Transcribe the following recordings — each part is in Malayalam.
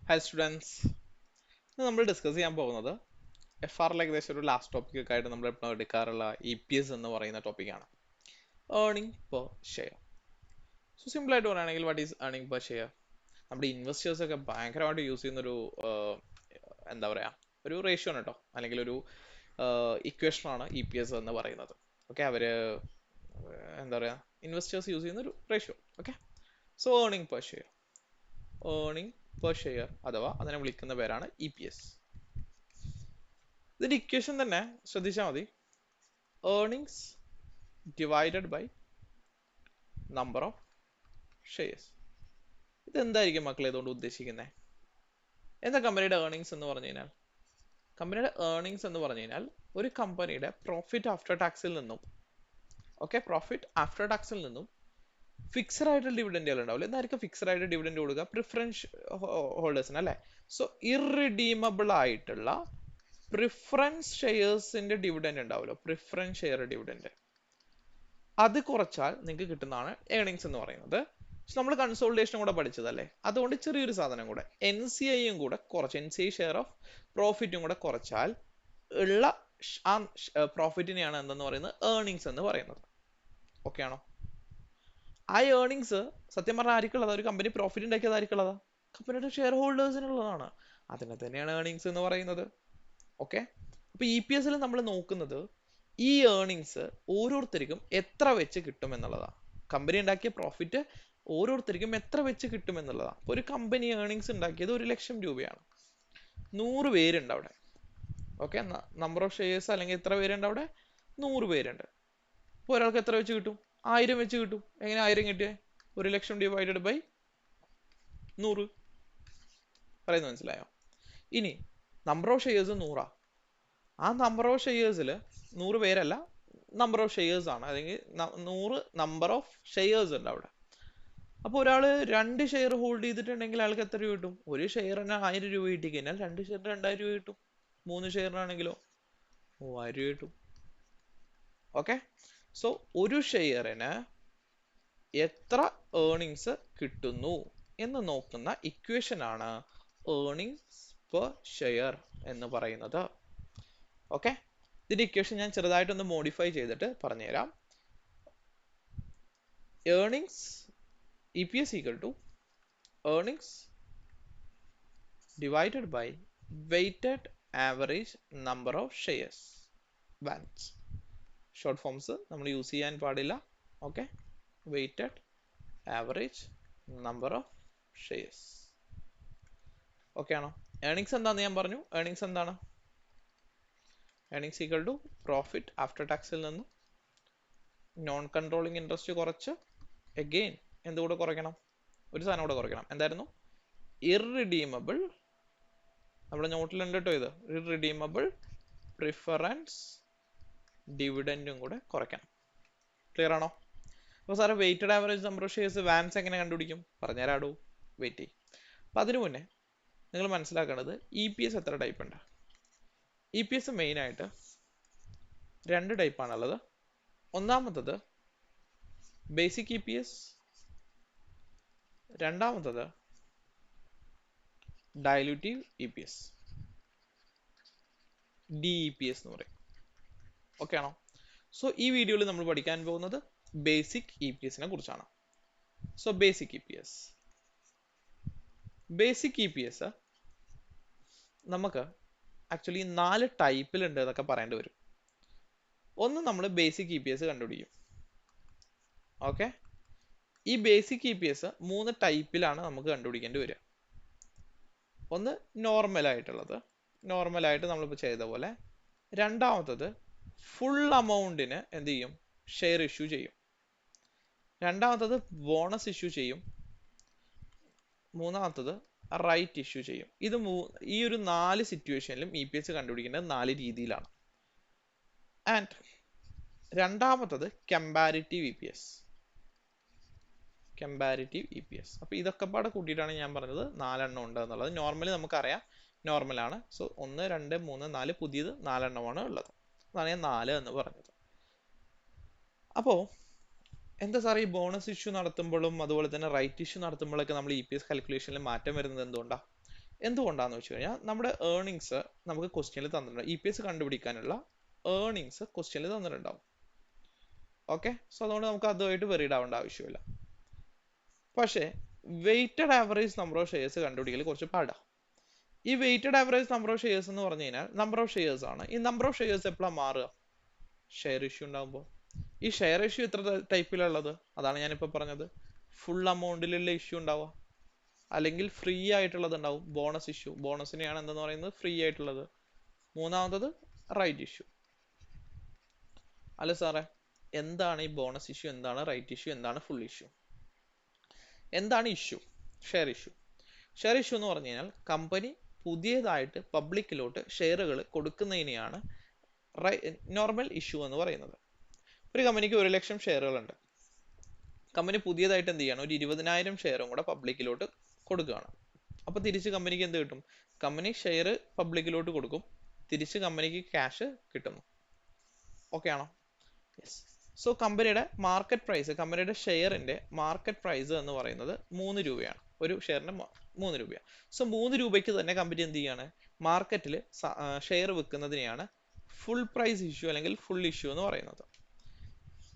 Hi students, ഇന്ന് നമ്മൾ ഡിസ്കസ് ചെയ്യാൻ പോകുന്നത് FR ഏകദേശം ഒരു ലാസ്റ്റ് ടോപ്പിക് ഒക്കെ ആയിട്ട് നമ്മൾ ഇപ്പോൾ എടുക്കാറുള്ള EPS എന്ന് പറയുന്ന ടോപ്പിക്കാണ്. Earning per share. So simple ആയിട്ട് പറയുകയാണെങ്കിൽ what is earning per share? നമ്മുടെ ഇൻവെസ്റ്റേഴ്സ് ഒക്കെ ഭയങ്കരമായിട്ട് യൂസ് ചെയ്യുന്ന ഒരു എന്താ പറയാ ഒരു റേഷ്യോ ആണ് കേട്ടോ, അല്ലെങ്കിൽ ഒരു ഇക്വേഷൻ ആണ് EPS എന്ന് പറയുന്നത്. ഓക്കെ, അവര് എന്താ പറയാ ഇൻവെസ്റ്റേഴ്സ് യൂസ് ചെയ്യുന്ന ഒരു ratio. Okay, so earning per share, earning per share അഥവാ അതിനെ വിളിക്കുന്ന പേരാണ് EPS. ഇതിന്റെ ഇക്വേഷൻ തന്നെ ശ്രദ്ധിച്ചാൽ മതി. Earnings divided by number of shares. ഇതെന്തായിരിക്കും മക്കളെ ഇതുകൊണ്ട് ഉദ്ദേശിക്കുന്നത്? എന്താ കമ്പനിയുടെ ഏർണിങ്സ് എന്ന് പറഞ്ഞു കഴിഞ്ഞാൽ? കമ്പനിയുടെ ഏർണിങ്സ് എന്ന് പറഞ്ഞു കഴിഞ്ഞാൽ ഒരു കമ്പനിയുടെ പ്രോഫിറ്റ് ആഫ്റ്റർ ടാക്സിൽ നിന്നും, ഓക്കെ, പ്രോഫിറ്റ് ആഫ്റ്റർ ടാക്സിൽ നിന്നും ഫിക്സഡ് ആയിട്ടുള്ള ഡിവിഡൻഡുകൾ ഉണ്ടാവില്ല. എന്തായിരിക്കും ഫിക്സഡ് ആയിട്ട് ഡിവിഡൻഡ് കൊടുക്കുക? പ്രിഫറൻസ് ഹോൾഡേഴ്സിന് അല്ലേ? സോ ഇറഡീമബിൾ ആയിട്ടുള്ള പ്രിഫറൻസ് ഷെയർസിന്റെ ഡിവിഡൻഡ് ഉണ്ടാവുമല്ലോ, പ്രിഫറൻസ് ഷെയർ ഡിവിഡൻഡ്, അത് കുറച്ചാൽ നിങ്ങൾക്ക് കിട്ടുന്നതാണ് ഏർണിങ്സ് എന്ന് പറയുന്നത്. നമ്മൾ കൺസോളിഡേഷനും കൂടെ പഠിച്ചതല്ലേ, അതുകൊണ്ട് ചെറിയൊരു സാധനം കൂടെ NCIയും കൂടെ കുറച്ച്, NCI ഷെയർ ഓഫ് പ്രോഫിറ്റും കൂടെ കുറച്ചാൽ ഉള്ള ആ പ്രോഫിറ്റിനെയാണ് എന്തെന്ന് പറയുന്നത്? ഏർണിങ്സ് എന്ന് പറയുന്നത്. ഓക്കെ ആണോ? ആ ഏർണിങ്സ് സത്യം പറഞ്ഞാൽ ആർക്കുള്ളതാ? ഒരു കമ്പനി പ്രോഫിറ്റ് ഉണ്ടാക്കിയത് ആർക്കുള്ളതാ? കമ്പനിയുടെ ഷെയർ ഹോൾഡേഴ്സിനുള്ളതാണ്. അതിനെ തന്നെയാണ് ഏർണിങ്സ് എന്ന് പറയുന്നത്. ഓക്കെ, അപ്പൊ EPS നമ്മൾ നോക്കുന്നത് ഈ ഏർണിങ്സ് ഓരോരുത്തർക്കും എത്ര വെച്ച് കിട്ടും എന്നുള്ളതാണ്. കമ്പനി ഉണ്ടാക്കിയ പ്രോഫിറ്റ് ഓരോരുത്തർക്കും എത്ര വെച്ച് കിട്ടും എന്നുള്ളതാണ്. ഒരു കമ്പനി ഏർണിങ്സ് ഉണ്ടാക്കിയത് 1,00,000 രൂപയാണ്. 100 പേരുണ്ട് അവിടെ. ഓക്കെ, നമ്പർ ഓഫ് ഷെയർസ് അല്ലെങ്കിൽ എത്ര പേരുണ്ട് അവിടെ? 100 പേരുണ്ട്. അപ്പോൾ ഒരാൾക്ക് എത്ര വെച്ച് കിട്ടും? 1000 വെച്ച് കിട്ടും. എങ്ങനെ 1000 കിട്ടിയേ? 1,00,000 ഡിവൈഡഡ് ബൈ 100. പറയുന്നത് മനസ്സിലായോ? ഇനി നമ്പർ ഓഫ് ഷെയർസ് 100. ആ നമ്പർ ഓഫ് ഷെയർസിൽ 100 പേരല്ല, നമ്പർ ഓഫ് ഷെയർസ് ആണ്, അല്ലെങ്കിൽ 100 നമ്പർ ഓഫ് ഷെയർസ് ഉണ്ട് അവിടെ. അപ്പോൾ ഒരാൾ 2 ഷെയർ ഹോൾഡ് ചെയ്തിട്ടുണ്ടെങ്കിൽ അയാൾക്ക് എത്ര രൂപ കിട്ടും? ഒരു ഷെയറിന് 1000 രൂപ കിട്ടി കഴിഞ്ഞാൽ 2 ഷെയറിന് 2000 രൂപ കിട്ടും. 3 ഷെയറിനാണെങ്കിലോ 3000 രൂപ കിട്ടും. ഓക്കെ, സോ ഒരു ഷെയറിന് എത്ര ഏർണിങ്സ് കിട്ടുന്നു എന്ന് നോക്കുന്ന ഇക്വേഷൻ ആണ് ഏർണിങ്സ് പെർ ഷെയർ എന്ന് പറയുന്നത്. ഓക്കെ, ഇതിന്റെ ഇക്വേഷൻ ഞാൻ ചെറുതായിട്ടൊന്ന് മോഡിഫൈ ചെയ്തിട്ട് പറഞ്ഞുതരാം. Earnings EPS equal to earnings divided by weighted average number of shares, WANS. Short forms നമ്മൾ യൂസ് ചെയ്യാൻ പാടില്ല. Okay, weighted average number of shares. Okay ആണോ? ഏർണിങ്സ് എന്താണെന്ന് ഞാൻ പറഞ്ഞു. ഏർണിങ്സ് എന്താണ്? Earnings equal to profit after ടാക്സിൽ നിന്നും നോൺ കൺട്രോളിങ് ഇൻട്രസ്റ്റ് കുറച്ച് അഗെയിൻ എന്തുകൂടെ കുറയ്ക്കണം? ഒരു സാധനം കൂടെ കുറയ്ക്കണം. എന്തായിരുന്നു? ഇറഡീമബിൾ, നമ്മുടെ നോട്ടിലുണ്ട് കേട്ടോ ഇത്, ഇറഡീമബിൾ പ്രിഫറൻസ് ഡിവിഡൻഡും കൂടെ കുറയ്ക്കണം. ക്ലിയർ ആണോ? അപ്പോൾ sir weighted average number of shares വാൻസ് എങ്ങനെ കണ്ടുപിടിക്കും? പറഞ്ഞുതരാടോ, വെയിറ്റ് ചെയ്യും. അപ്പം അതിനു മുന്നേ നിങ്ങൾ മനസ്സിലാക്കേണ്ടത് EPS എത്ര ടൈപ്പ് ഉണ്ട്? EPS മെയിനായിട്ട് 2 ടൈപ്പാണുള്ളത്. ഒന്നാമത്തത് ബേസിക് EPS, രണ്ടാമത്തത് ഡയലൂട്ടീവ് EPS, DEPS എന്ന് പറയും. ഓക്കെ ആണോ? സോ ഈ വീഡിയോയിൽ നമ്മൾ പഠിക്കാൻ പോകുന്നത് ബേസിക് EPSനെ കുറിച്ചാണ്. സോ ബേസിക് EPS നമുക്ക് ആക്ച്വലി 4 ടൈപ്പിലുണ്ട് എന്നൊക്കെ പറയേണ്ടി വരും. ഒന്ന് നമ്മൾ ബേസിക് EPS കണ്ടുപിടിക്കും. ഓക്കെ, ഈ ബേസിക് EPS 3 ടൈപ്പിലാണ് നമുക്ക് കണ്ടുപിടിക്കേണ്ടി വരിക. ഒന്ന് നോർമൽ ആയിട്ടുള്ളത്, നോർമലായിട്ട് നമ്മളിപ്പോൾ ചെയ്ത പോലെ. രണ്ടാമത്തത് ഫുൾ അമൗണ്ടിന് എന്ത് ചെയ്യും? ഷെയർ ഇഷ്യൂ ചെയ്യും. രണ്ടാമത്തത് ബോണസ് ഇഷ്യൂ ചെയ്യും. മൂന്നാമത്തത് റൈറ്റ് ഇഷ്യൂ ചെയ്യും. ഇത് ഈ ഒരു 4 സിറ്റുവേഷനിലും EPS കണ്ടുപിടിക്കേണ്ടത് 4 രീതിയിലാണ്. ആൻഡ് രണ്ടാമത്തത് കമ്പാരിറ്റീവ് EPS. അപ്പൊ ഇതൊക്കെ പാടെ കൂട്ടിയിട്ടാണ് ഞാൻ പറഞ്ഞത് 4 എണ്ണം ഉണ്ട് എന്നുള്ളത്. നോർമലി നമുക്കറിയാം, നോർമലാണ്. സോ 1 2 3 4, പുതിയത് 4 എണ്ണമാണ് ഉള്ളത്. അതാണ് ഞാൻ 4 എന്ന് പറഞ്ഞത്. അപ്പോ എന്താ സാർ ഈ ബോണസ് ഇഷ്യൂ നടത്തുമ്പോഴും അതുപോലെ തന്നെ റൈറ്റ് ഇഷ്യൂ നടത്തുമ്പോഴൊക്കെ നമ്മൾ EPS കാൽക്കുലേഷനിൽ മാറ്റം വരുന്നത് എന്തുകൊണ്ടാണ്? എന്തുകൊണ്ടാന്ന് വെച്ച് കഴിഞ്ഞാൽ നമ്മുടെ ഏർണിങ്സ് നമുക്ക് ക്വസ്റ്റ്യനിൽ തന്നിട്ടുണ്ട്. EPS കണ്ടുപിടിക്കാനുള്ള ഏർണിങ്സ് ക്വസ്റ്റ്യനിൽ തന്നിട്ടുണ്ടാവും. ഓക്കെ, സോ അതുകൊണ്ട് നമുക്ക് അതുമായിട്ട് വെറീഡ് ആവേണ്ട ആവശ്യമില്ല. പക്ഷേ weighted average number of shares കണ്ടുപിടിക്കൽ കുറച്ച് പാടാണ്. ഈ weighted average number of shares എന്ന് പറഞ്ഞു കഴിഞ്ഞാൽ നമ്പർ ഓഫ് ഷെയർസ് ആണ്. ഈ നമ്പർ ഓഫ് ഷെയർസ് എപ്പോഴാണ് മാറുക? ഷെയർ ഇഷ്യൂ ഉണ്ടാകുമ്പോൾ. ഈ ഷെയർ ഇഷ്യൂ എത്ര ടൈപ്പിലുള്ളത്? അതാണ് ഞാനിപ്പോൾ പറഞ്ഞത്. ഫുൾ അമൗണ്ടിലുള്ള ഇഷ്യൂ ഉണ്ടാവുക, അല്ലെങ്കിൽ ഫ്രീ ആയിട്ടുള്ളത് ഉണ്ടാവും. ബോണസ് ഇഷ്യൂ, ബോണസിനെയാണ് എന്തെന്ന് പറയുന്നത്? ഫ്രീ ആയിട്ടുള്ളത്. മൂന്നാമത്തത് റൈറ്റ് ഇഷ്യൂ. അല്ല സാറേ, എന്താണ് ഈ ബോണസ് ഇഷ്യൂ, എന്താണ് റൈറ്റ് ഇഷ്യൂ, എന്താണ് ഫുൾ ഇഷ്യൂ? എന്താണ് issue? Share issue. Share issue എന്ന് പറഞ്ഞു കഴിഞ്ഞാൽ കമ്പനി പുതിയതായിട്ട് പബ്ലിക്കിലോട്ട് ഷെയറുകൾ കൊടുക്കുന്നതിനെയാണ് നോർമൽ ഇഷ്യൂ എന്ന് പറയുന്നത്. ഒരു കമ്പനിക്ക് 1 ലക്ഷം ഷെയറുകളുണ്ട്. കമ്പനി പുതിയതായിട്ട് എന്ത് ചെയ്യണം? ഒരു 20,000 ഷെയറും കൂടെ പബ്ലിക്കിലോട്ട് കൊടുക്കുകയാണ്. അപ്പൊ തിരിച്ച് കമ്പനിക്ക് എന്ത് കിട്ടും? കമ്പനി ഷെയർ പബ്ലിക്കിലോട്ട് കൊടുക്കും, തിരിച്ച് കമ്പനിക്ക് ക്യാഷ് കിട്ടുന്നു. ഓക്കെ ആണോ? യെസ്. സോ കമ്പനിയുടെ മാർക്കറ്റ് പ്രൈസ്, കമ്പനിയുടെ ഷെയറിന്റെ മാർക്കറ്റ് പ്രൈസ് എന്ന് പറയുന്നത് 3 രൂപയാണ്. ഒരു ഷെയറിന് 3 രൂപയാണ്. സോ 3 രൂപയ്ക്ക് തന്നെ കമ്പനി എന്ത് ചെയ്യാണ്? മാർക്കറ്റിൽ ഷെയർ വിൽക്കുന്നതിനെയാണ് ഫുൾ പ്രൈസ് ഇഷ്യൂ അല്ലെങ്കിൽ ഫുൾ ഇഷ്യൂ എന്ന് പറയുന്നത്.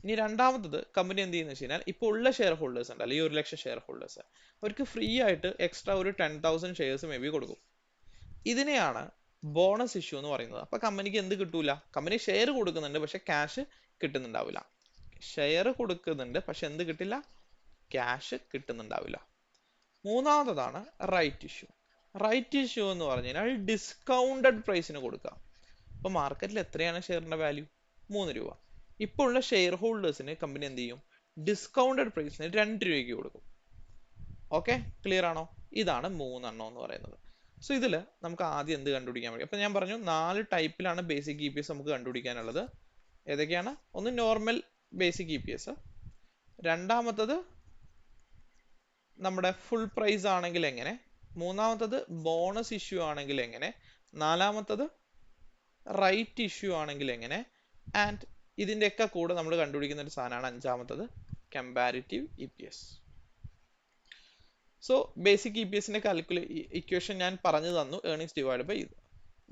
ഇനി രണ്ടാമത്തത്, കമ്പനി എന്ത് ചെയ്യുന്ന വെച്ച് കഴിഞ്ഞാൽ ഇപ്പോൾ ഉള്ള ഷെയർ ഹോൾഡേഴ്സ് ഉണ്ട്, അല്ലെങ്കിൽ 1 ലക്ഷം ഷെയർ ഹോൾഡേഴ്സ്, അവർക്ക് ഫ്രീ ആയിട്ട് എക്സ്ട്രാ ഒരു 10,000 ഷെയർസ് മേ ബി കൊടുക്കും. ഇതിനെയാണ് ബോണസ് ഇഷ്യൂ എന്ന് പറയുന്നത്. അപ്പൊ കമ്പനിക്ക് എന്ത് കിട്ടൂല? കമ്പനി ഷെയർ കൊടുക്കുന്നുണ്ട്, പക്ഷെ ക്യാഷ് കിട്ടുന്നുണ്ടാവില്ല. ഷെയർ കൊടുക്കുന്നുണ്ട്, പക്ഷെ എന്ത് കിട്ടില്ല? ക്യാഷ് കിട്ടുന്നുണ്ടാവില്ല. മൂന്നാമത്തതാണ് റൈറ്റ് ഇഷ്യൂ. റൈറ്റ് ഇഷ്യൂ എന്ന് പറഞ്ഞു കഴിഞ്ഞാൽ ഡിസ്കൗണ്ടഡ് പ്രൈസിന് കൊടുക്കുക. അപ്പൊ മാർക്കറ്റിൽ എത്രയാണ് ഷെയറിന്റെ വാല്യൂ? 3 രൂപ. ഇപ്പോൾ ഉള്ള ഷെയർ ഹോൾഡേഴ്സിന് കമ്പനി എന്ത് ചെയ്യും? ഡിസ്കൗണ്ടഡ് പ്രൈസിന് 2 രൂപയ്ക്ക് കൊടുക്കും. ഓക്കെ, ക്ലിയർ ആണോ? ഇതാണ് 3 എന്ന് പറയുന്നത്. സോ ഇതിൽ നമുക്ക് ആദ്യം എന്ത് കണ്ടുപിടിക്കാൻ പറ്റും? അപ്പൊ ഞാൻ പറഞ്ഞു 4 ടൈപ്പിലാണ് ബേസിക് EPS നമുക്ക് കണ്ടുപിടിക്കാനുള്ളത്. ഏതൊക്കെയാണ്? ഒന്ന് നോർമൽ ബേസിക് EPS, രണ്ടാമത്തത് നമ്മുടെ ഫുൾ പ്രൈസ് ആണെങ്കിൽ എങ്ങനെ, മൂന്നാമത്തത് ബോണസ് ഇഷ്യൂ ആണെങ്കിൽ എങ്ങനെ, നാലാമത്തത് റൈറ്റ് ഇഷ്യൂ ആണെങ്കിൽ എങ്ങനെ, ആൻഡ് ഇതിൻ്റെയൊക്കെ കൂടെ നമ്മൾ കണ്ടുപിടിക്കുന്ന ഒരു സാധനമാണ് അഞ്ചാമത്തത് കമ്പാരിറ്റീവ് EPS. സോ ബേസിക് EPSന്റെ ഇക്വേഷൻ ഞാൻ പറഞ്ഞു തന്നു, ഏർണിങ്സ് ഡിവൈഡ് ബൈ ഇത്.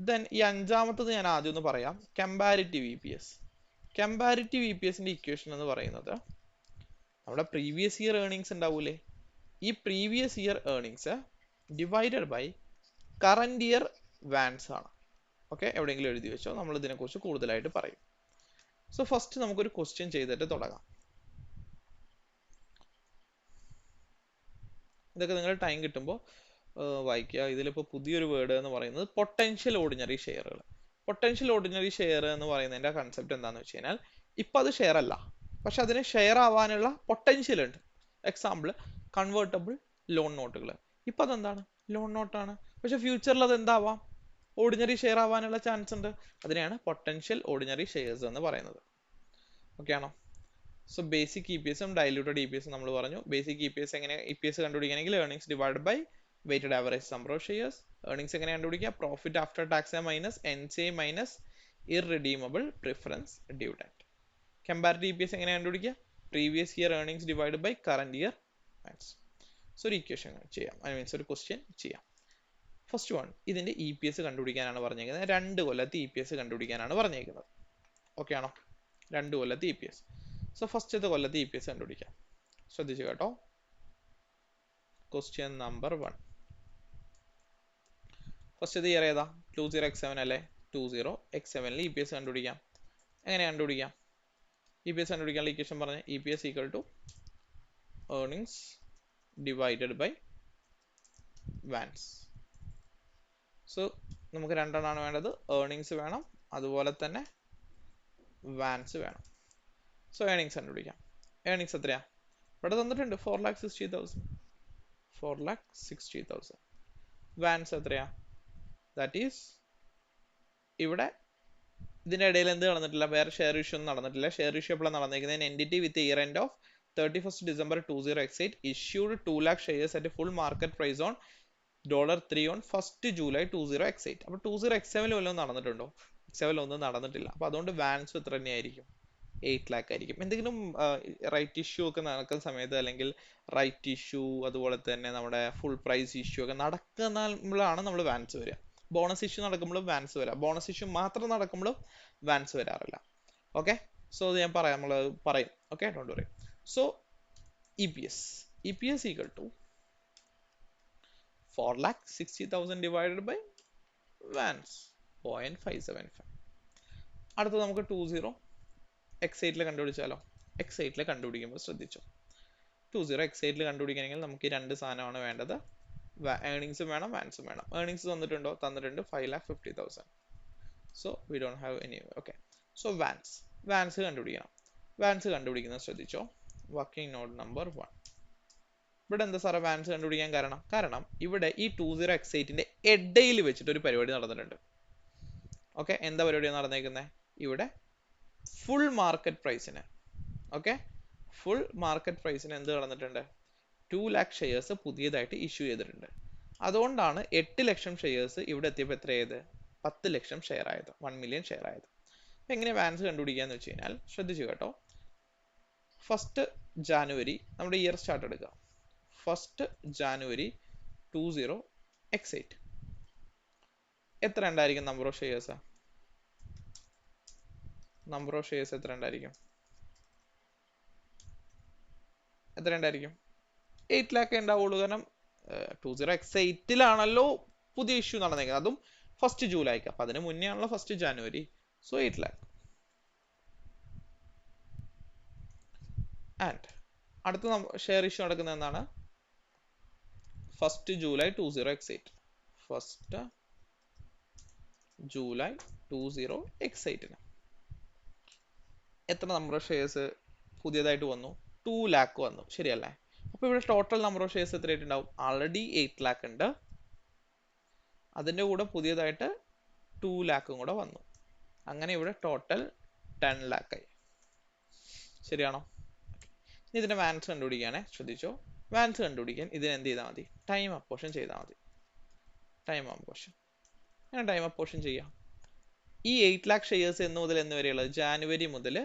ദെൻ ഈ അഞ്ചാമത്തത് ഞാൻ ആദ്യം ഒന്ന് പറയാം, കമ്പാരിറ്റീവ് EPS. കമ്പാരിറ്റീവ് EPSന്റെ ഇക്വേഷൻ എന്ന് പറയുന്നത് നമ്മുടെ പ്രീവിയസ് ഇയർ ഏർണിങ്സ് ഉണ്ടാവൂലേ, ഈ previous year earnings divided by current year വാൻസ് ആണ്. ഓക്കെ, എവിടെയെങ്കിലും എഴുതി വെച്ചോ, നമ്മൾ ഇതിനെക്കുറിച്ച് കൂടുതലായിട്ട് പറയും. സോ ഫസ്റ്റ് നമുക്കൊരു ക്വസ്റ്റ്യൻ ചെയ്തിട്ട് തുടങ്ങാം. ഇതൊക്കെ നിങ്ങൾ ടൈം കിട്ടുമ്പോൾ വായിക്കുക. ഇതിലിപ്പോൾ പുതിയൊരു വേർഡ് എന്ന് പറയുന്നത് പൊട്ടൻഷ്യൽ ഓർഡിനറി ഷെയറുകൾ. പൊട്ടൻഷ്യൽ ഓർഡിനറി ഷെയർ എന്ന് പറയുന്നതിന്റെ കൺസെപ്റ്റ് എന്താണെന്ന് വെച്ച് കഴിഞ്ഞാൽ, ഇപ്പം അത് ഷെയർ അല്ല, പക്ഷെ അതിന് ഷെയർ ആവാനുള്ള പൊട്ടൻഷ്യൽ ഉണ്ട്. എക്സാമ്പിൾ കൺവേർട്ടബിൾ ലോൺ നോട്ടുകൾ. ഇപ്പം അതെന്താണ്? ലോൺ നോട്ടാണ്, പക്ഷെ ഫ്യൂച്ചറിൽ അത് എന്താവാം? ഓർഡിനറി ഷെയർ ആവാനുള്ള ചാൻസ് ഉണ്ട്. അതിനെയാണ് പൊട്ടൻഷ്യൽ ഓർഡിനറി ഷെയർസ് എന്ന് പറയുന്നത്. ഓക്കെ ആണോ? സോ ബേസിക് EPSും ഡൈല്യൂട്ടഡ് EPSും നമ്മൾ പറഞ്ഞു. ബേസിക് EPS എങ്ങനെ EPS കണ്ടുപിടിക്കണമെങ്കിൽ earnings divide by weighted average number of shares. Earnings എങ്ങനെ കണ്ടുപിടിക്കുക? Profit after tax minus NCI minus irredeemable preference dividend. Comparative EPS എങ്ങനെ കണ്ടുപിടിക്കുക? Previous year earnings divide by current year വാൻസ്. സോ ഒരു ഇക്വേഷൻ ചെയ്യാം, ഐ മീൻസ് ഒരു ക്വസ്റ്റ്യൻ ചെയ്യാം. ഫസ്റ്റ് വൺ, ഇതിന്റെ EPS കണ്ടുപിടിക്കാനാണ് പറഞ്ഞേക്കുന്നത്. 2 കൊല്ലത്തെ EPS കണ്ടുപിടിക്കാനാണ് പറഞ്ഞേക്കുന്നത്. ഓക്കെ ആണോ? 2 കൊല്ലത്തെ EPS. സോ ഫസ്റ്റത്തെ കൊല്ലത്തെ EPS കണ്ടുപിടിക്കാം. ശ്രദ്ധിച്ചു കേട്ടോ. Question number 1. ഫസ്റ്റത്തെ ഇയർ ഏതാ? 20x7 അല്ലേ? 20x7 EPS കണ്ടുപിടിക്കാം. എങ്ങനെ കണ്ടുപിടിക്കാം? EPS കണ്ടുപിടിക്കാനുള്ള ഇക്വേഷൻ പറഞ്ഞ EPS equal to earnings divided by വാൻസ്. സോ നമുക്ക് രണ്ടെണ്ണമാണ് വേണ്ടത്. ഏർണിങ്സ് വേണം, അതുപോലെ തന്നെ വാൻസ് വേണം. സോ ഏർണിങ്സ് കണ്ടുപിടിക്കാം. ഏർണിങ്സ് എത്രയാ? ഇവിടെ തന്നിട്ടുണ്ട് 4,60,000. 4,60,000. വാൻസ് എത്രയാ? ദാറ്റ് ഈസ് ഇവിടെ ഇതിന്റെ ഇടയിൽ എന്ത് നടന്നിട്ടില്ല? വേറെ ഷെയർ ഇഷ്യൂ ഒന്നും നടന്നിട്ടില്ല. ഷെയർ ഇഷ്യൂ എപ്പോഴാണ് നടന്നിരിക്കുന്നത്? Entity with year end of 31st December 20x8 issued 2 lakh shares at a full market price on $3 on 1st July 20x8. അപ്പോൾ 20x7 വല്ലതും നടന്നിട്ടുണ്ടോ? X7 ഒന്നും നടന്നിട്ടില്ല. അപ്പൊ അതുകൊണ്ട് വാൻസ് എത്ര തന്നെയായിരിക്കും? 8 lakh ആയിരിക്കും. എന്തെങ്കിലും റൈറ്റ് ഇഷ്യൂ ഒക്കെ നടക്കുന്ന സമയത്ത്, അല്ലെങ്കിൽ റൈറ്റ് ഇഷ്യൂ അതുപോലെ തന്നെ നമ്മുടെ ഫുൾ പ്രൈസ് ഇഷ്യൂ ഒക്കെ നടക്കുമ്പോഴാണ് നമ്മൾ വാൻസ് വരിക. ബോണസ് ഇഷ്യൂ നടക്കുമ്പോഴും വാൻസ് വരാം, ബോണസ് ഇഷ്യൂ മാത്രം നടക്കുമ്പോഴും വാൻസ് വരാറില്ല. ഓക്കെ, സോ അത് ഞാൻ പറയാം, നമ്മൾ പറയും. Okay, don't worry. So EPS equal to 4,60,000 divided by vans 0.575. അടുത്ത നമുക്ക് 20 x8 കണ്ടുപിടിച്ചാലോ. x8 കണ്ടുപിടിക്കുമ്പോൾ ശ്രദ്ധിച്ചോ, 20 x8 കണ്ടുപിടിക്കണമെങ്കിൽ നമുക്ക് ഈ രണ്ട് സാധനമാണ് വേണ്ടത്. ഏർണിങ്സും വേണം, വാൻസും വേണം. ഏർണിങ്സ് തന്നിട്ടുണ്ടോ? തന്നിട്ടുണ്ട്, 5,50,000. So we don't have any. Okay, so വാൻസ് കണ്ടുപിടിക്കണം. വാൻസ് കണ്ടുപിടിക്കുന്നത് ശ്രദ്ധിച്ചോ, വർക്കിംഗ് നോട്ട് നമ്പർ 1. ഇവിടെ എന്താ സാറേ വാൻസ് കണ്ടുപിടിക്കാൻ കാരണം ഇവിടെ ഈ 20x8ന്റെ ഇടയിൽ വെച്ചിട്ട് ഒരു പരിപാടി നടന്നിട്ടുണ്ട്. ഓക്കെ, എന്താ പരിപാടിയാണ് നടന്നേക്കുന്നത്? ഇവിടെ ഫുൾ മാർക്കറ്റ് പ്രൈസിന് എന്ത് നടന്നിട്ടുണ്ട്? 2 lakh ഷെയർസ് പുതിയതായിട്ട് ഇഷ്യൂ ചെയ്തിട്ടുണ്ട്. അതുകൊണ്ടാണ് 8 ലക്ഷം ഷെയർസ് ഇവിടെ എത്തിയപ്പോൾ എത്രയായത്? 10 ലക്ഷം ഷെയർ ആയത്, 1 million ഷെയർ ആയത്. എങ്ങനെ വാൻസ് കണ്ടുപിടിക്കാന്ന് വെച്ച് കഴിഞ്ഞാൽ ശ്രദ്ധിച്ചു കേട്ടോ. 1st January നമ്മുടെ ഇയർ സ്റ്റാർട്ട് എടുക്കുക. 1st January 20x8 എത്ര ഉണ്ടായിരിക്കും നമ്പർ ഓഫ് ഷെയർസ്? എത്ര ഉണ്ടായിരിക്കും? 8 lakh ഉണ്ടാവുള്ളൂ. കാരണം 20x8ലാണല്ലോ പുതിയ ഇഷ്യൂ നടന്നേക്കുന്നത്, അതും 1st July. അപ്പൊ അതിന് മുന്നേ ആണല്ലോ 1st January. So 8 lakh. And അടുത്ത ഷെയർ ഇഷ്യൂ നടക്കുന്നത് എന്താണ്? 1st July 20x8. 1st July 20x8ന് എത്ര നമ്പർ ഓഫ് ഷെയർസ് പുതിയതായിട്ട് വന്നു? 2 lakh വന്നു, ശരിയല്ലേ? അപ്പൊ ഇവിടെ ടോട്ടൽ നമ്പർ ഓഫ് ഷെയർസ് എത്രയായിട്ടുണ്ടാവും? ആൾറെഡി 8 lakh ഉണ്ട്, അതിന്റെ കൂടെ പുതിയതായിട്ട് 2 lakh കൂടെ വന്നു. അങ്ങനെ ഇവിടെ ടോട്ടൽ 10 lakh ആയി. ശരിയാണോ? ഇതിന്റെ വാൻസ് കണ്ടുപിടിക്കാനേ, ശ്രദ്ധിച്ചോ. വാൻസ് കണ്ടുപിടിക്കാൻ ഇതിന് എന്ത് ചെയ്താൽ മതി? ടൈം അപ്പോർഷൻ ചെയ്താൽ മതി. ടൈം അപ്പോർഷൻ ചെയ്യാം. ഈ 8 lakh ഷെയർസ് എന്ന് മുതൽ എന്ന് വരെയുള്ളത്? ജാനുവരി മുതൽ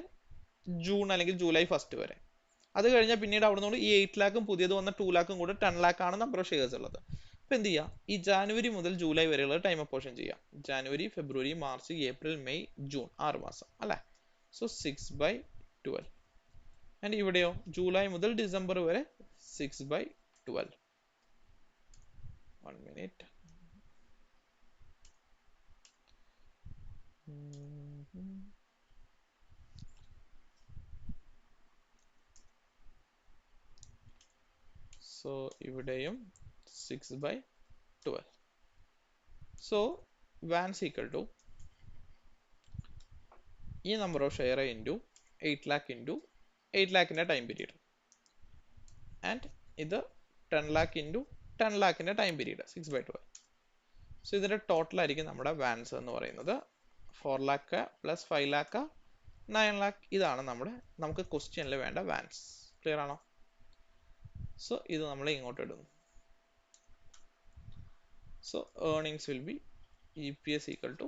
ജൂൺ അല്ലെങ്കിൽ ജൂലൈ 1st വരെ. അത് കഴിഞ്ഞാൽ പിന്നീട് അവിടെ നിന്ന് ഈ 8 lakhും പുതിയത് വന്ന 2 lakhും കൂടെ 10 lakh ആണ് നമ്പർ ഓഫ് ഷെയർസ് ഉള്ളത്. അപ്പൊ എന്ത് ചെയ്യാം? ഈ ജാനുവരി മുതൽ ജൂലൈ വരെയുള്ളത് ടൈം അപ്പോർഷൻ ചെയ്യാം. January, February, March, April, May, June, 6 മാസം അല്ലെ? സോ 6/12. ആൻഡ് ഇവിടെയോ ജൂലൈ മുതൽ ഡിസംബർ വരെ 6/12. 1 minute. സോ ഇവിടെയും 6/12. സോ വാൻസ് ഈക്വൽ ടു ഈ number of share into 8 lakh into 8 lakhന്റെ ടൈം പീരീഡ്. ആൻഡ് ഇത് 10 lakh ഇൻറ്റു 10 lakhന്റെ ടൈം പീരീഡ്, 6/12. സോ ഇതിന്റെ ടോട്ടൽ ആയിരിക്കും നമ്മുടെ വാൻസ് എന്ന് പറയുന്നത്. 4 lakh പ്ലസ് 5 lakh 9 lakh. ഇതാണ് നമുക്ക് ക്വസ്റ്റ്യനിൽ വേണ്ട വാൻസ്. ക്ലിയർ ആണോ? സോ ഇത് നമ്മൾ ഇങ്ങോട്ട് ഇടുന്നു. So earnings will be EPS equal to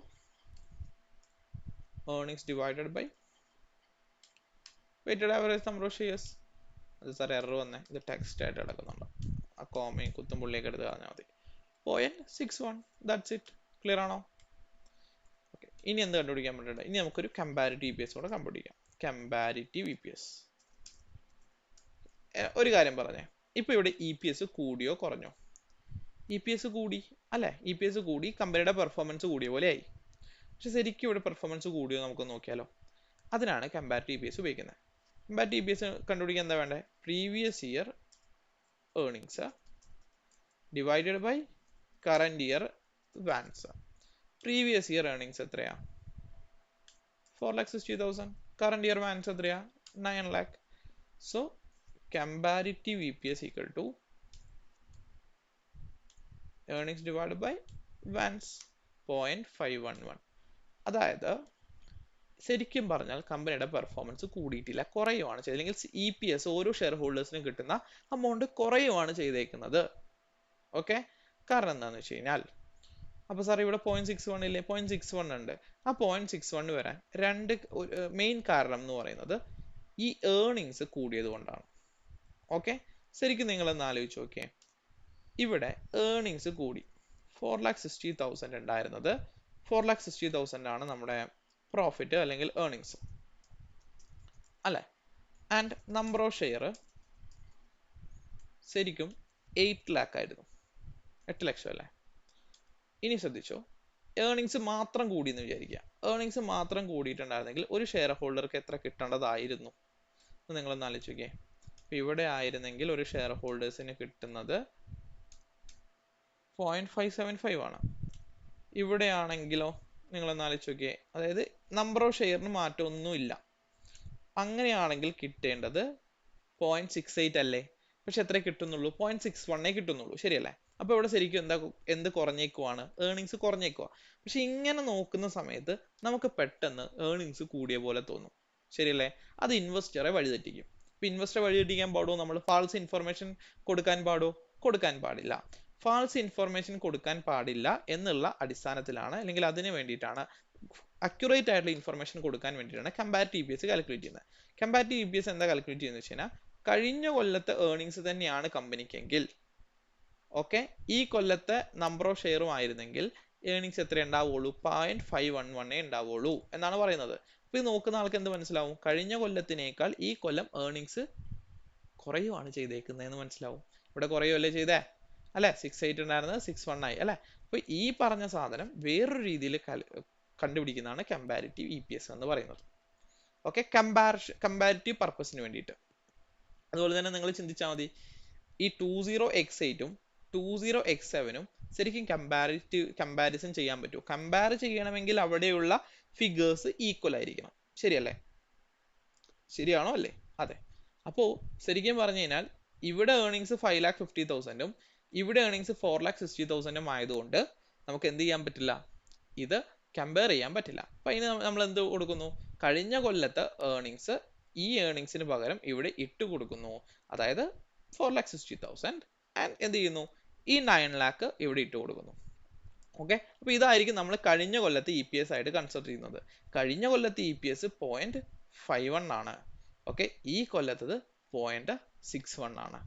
earnings divided by weighted average number of shares. അത് സാർ എറർ വന്നേ, ഇത് ടെക്സ്റ്റ് ആയിട്ട് കിടക്കുന്നുണ്ട്. ആ കോമയും കുത്തും പുള്ളിയൊക്കെ എടുത്ത് കളഞ്ഞാൽ മതി. 0.61. That's it. ക്ലിയർ ആണോ? ഓക്കെ, ഇനി എന്ത് കണ്ടുപിടിക്കാൻ പറ്റുന്നുണ്ട്? ഇനി നമുക്കൊരു കമ്പാരിറ്റീവ് EPS കൂടെ കണ്ടുപിടിക്കാം. Comparative EPS. ഒരു കാര്യം പറഞ്ഞേ, ഇപ്പൊ ഇവിടെ EPS കൂടിയോ കുറഞ്ഞോ? EPS കൂടി അല്ലെ? EPS കൂടി, കമ്പനിയുടെ പെർഫോമൻസ് കൂടിയ പോലെ ആയി. പക്ഷെ ശരിക്കും ഇവിടെ പെർഫോമൻസ് കൂടിയോ നമുക്ക് നോക്കിയാലോ? അതിനാണ് കമ്പാരിറ്റീവ് EPS ഉപയോഗിക്കുന്നത്. കമ്പാരിറ്റീവ് EPS കണ്ടുപിടിക്കാൻ എന്താ വേണ്ടേ? Previous year earnings divided by current year വാൻസ്. പ്രീവിയസ് ഇയർ ഏർണിങ്സ് എത്രയാ? 4,60,000. കറന്റ് ഇയർ വാൻസ് എത്രയാ? 9 lakh. So comparative EPS equal to earnings divided by vans 0.511. അതായത് ശരിക്കും പറഞ്ഞാൽ കമ്പനിയുടെ പെർഫോമൻസ് കൂടിയിട്ടില്ല, കുറയുവാണ് ചെയ്തത്. അല്ലെങ്കിൽ EPS ഓരോ ഷെയർ ഹോൾഡേഴ്സിനും കിട്ടുന്ന എമൗണ്ട് കുറയുവാണ് ചെയ്തേക്കുന്നത്. ഓക്കെ, കാരണം എന്താണെന്ന് വെച്ച് കഴിഞ്ഞാൽ അപ്പോൾ സാർ ഇവിടെ 0.61 ഇല്ലേ? 0.61 ഉണ്ട്. ആ 0.61 വരാൻ രണ്ട് മെയിൻ കാരണം എന്ന് പറയുന്നത് ഈ ഏർണിങ്സ് കൂടിയത് കൊണ്ടാണ്. ഓക്കെ, ശരിക്കും നിങ്ങളൊന്ന് ആലോചിച്ച് നോക്കിയേ. ഇവിടെ ഏർണിങ്സ് കൂടി. 4,60,000 ഉണ്ടായിരുന്നത് 4,60,000 ആണ് നമ്മുടെ പ്രോഫിറ്റ് അല്ലെങ്കിൽ ഏർണിങ്സ് അല്ലേ? ആൻഡ് നമ്പർ ഓഫ് ഷെയർ ശരിക്കും 8 lakh ആയിരുന്നു, 8 ലക്ഷം അല്ലേ? ഇനി ശ്രദ്ധിച്ചോ, ഏർണിങ്സ് മാത്രം കൂടി എന്ന് വിചാരിക്കുക. ഏർണിങ്സ് മാത്രം കൂടിയിട്ടുണ്ടായിരുന്നെങ്കിൽ ഒരു ഷെയർ ഹോൾഡർക്ക് എത്ര കിട്ടേണ്ടതായിരുന്നു നിങ്ങളൊന്ന് ആലോചിച്ച് നോക്കിയേ. അപ്പൊ ഇവിടെ ആയിരുന്നെങ്കിൽ ഒരു ഷെയർ ഹോൾഡേഴ്സിന് കിട്ടുന്നത് 0.575 ആണ്. ഇവിടെ ആണെങ്കിലോ നിങ്ങളൊന്ന് ആലോചിച്ച് നോക്കിയേ, അതായത് നമ്പർ ഓഫ് ഷെയറിന് മാറ്റമൊന്നുമില്ല. അങ്ങനെയാണെങ്കിൽ കിട്ടേണ്ടത് 0.68 അല്ലേ? പക്ഷെ എത്ര കിട്ടുന്നുള്ളൂ? 0.61 കിട്ടുന്നുള്ളൂ, ശരിയല്ലേ? അപ്പൊ ഇവിടെ ശരിക്കും എന്ത് കുറഞ്ഞേക്കുവാണ്? ഏർണിങ്സ് കുറഞ്ഞേക്കുവാ. പക്ഷെ ഇങ്ങനെ നോക്കുന്ന സമയത്ത് നമുക്ക് പെട്ടെന്ന് ഏർണിങ്സ് കൂടിയ പോലെ തോന്നും, ശരിയല്ലേ? അത് ഇൻവെസ്റ്ററെ വഴിതെറ്റിക്കും. ഇപ്പൊ ഇൻവെസ്റ്ററെ വഴിതെറ്റിക്കാൻ പാടുമോ? നമ്മൾ ഫാൾസ് ഇൻഫർമേഷൻ കൊടുക്കാൻ പാടുമോ? കൊടുക്കാൻ പാടില്ല. ഫാൾസ് ഇൻഫർമേഷൻ കൊടുക്കാൻ പാടില്ല എന്നുള്ള അടിസ്ഥാനത്തിലാണ്, അല്ലെങ്കിൽ അതിന് വേണ്ടിയിട്ടാണ്, അക്യുറേറ്റ് ആയിട്ടുള്ള ഇൻഫർമേഷൻ കൊടുക്കാൻ വേണ്ടിയിട്ടാണ് കമ്പാരിറ്റീവ് EPS കാൽക്കുലേറ്റ് ചെയ്യുന്നത്. കമ്പാരിറ്റീവ് EPS എന്താ കാൽക്കുലേറ്റ് ചെയ്യുന്നത് വെച്ച് കഴിഞ്ഞാൽ, കഴിഞ്ഞ കൊല്ലത്തെ ഏർണിങ്സ് തന്നെയാണ് കമ്പനിക്കെങ്കിൽ, ഓക്കെ, ഈ കൊല്ലത്തെ നമ്പർ ഓഫ് ഷെയറും ആയിരുന്നെങ്കിൽ ഏർണിങ്സ് എത്ര ഉണ്ടാവുള്ളൂ? 0.511 ഉണ്ടാവുള്ളൂ എന്നാണ് പറയുന്നത്. അപ്പൊ ഇത് നോക്കുന്ന ആൾക്ക് എന്ത് മനസ്സിലാവും? കഴിഞ്ഞ കൊല്ലത്തിനേക്കാൾ ഈ കൊല്ലം ഏർണിങ്സ് കുറയുവാണ് ചെയ്തേക്കുന്നതെന്ന് മനസ്സിലാവും. ഇവിടെ കുറയുമല്ലേ ചെയ്തേ അല്ലെ? 6.8 ഉണ്ടായിരുന്നത് 6.1 ആയി അല്ലെ? അപ്പൊ ഈ പറഞ്ഞ സാധനം വേറൊരു രീതിയിൽ കണ്ടുപിടിക്കുന്നതാണ് കമ്പാരിറ്റീവ് EPS എന്ന് പറയുന്നത്. ഓക്കെ, കമ്പാരിറ്റീവ് പർപ്പസിന് വേണ്ടിയിട്ട്. അതുപോലെ തന്നെ നിങ്ങൾ ചിന്തിച്ചാൽ മതി, ഈ 20x8ഉം 20x7ഉം ശരിക്കും കമ്പാരിസൺ ചെയ്യാൻ പറ്റുമോ? കമ്പയർ ചെയ്യണമെങ്കിൽ അവിടെയുള്ള ഫിഗേഴ്സ് ഈക്വൽ ആയിരിക്കണം, ശരിയല്ലേ? ശരിയാണോ അല്ലേ? അതെ. അപ്പോ ശരിക്കും പറഞ്ഞു കഴിഞ്ഞാൽ ഇവിടെ ഏർണിങ്സ് 5,50,000ഉം ഇവിടെ ഏർണിങ്സ് 4,60,000ഉം ആയതുകൊണ്ട് നമുക്ക് എന്ത് ചെയ്യാൻ പറ്റില്ല? ഇത് കമ്പയർ ചെയ്യാൻ പറ്റില്ല. അപ്പൊ അതിന് നമ്മൾ എന്ത് കൊടുക്കുന്നു? കഴിഞ്ഞ കൊല്ലത്തെ ഏർണിങ്സ് ഈ ഏർണിങ്സിന് പകരം ഇവിടെ ഇട്ട് കൊടുക്കുന്നു, അതായത് 4,60,000, ആൻഡ് എന്ത് ചെയ്യുന്നു? ഈ 9 lakh ഇവിടെ ഇട്ട് കൊടുക്കുന്നു. ഓക്കെ, അപ്പൊ ഇതായിരിക്കും നമ്മൾ കഴിഞ്ഞ കൊല്ലത്തെ EPS ആയിട്ട് കൺസിഡർ ചെയ്യുന്നത്. കഴിഞ്ഞ കൊല്ലത്തെ EPS 0.51 ആണ്. ഓക്കെ, ഈ കൊല്ലത്തത് 0.61 ആണ്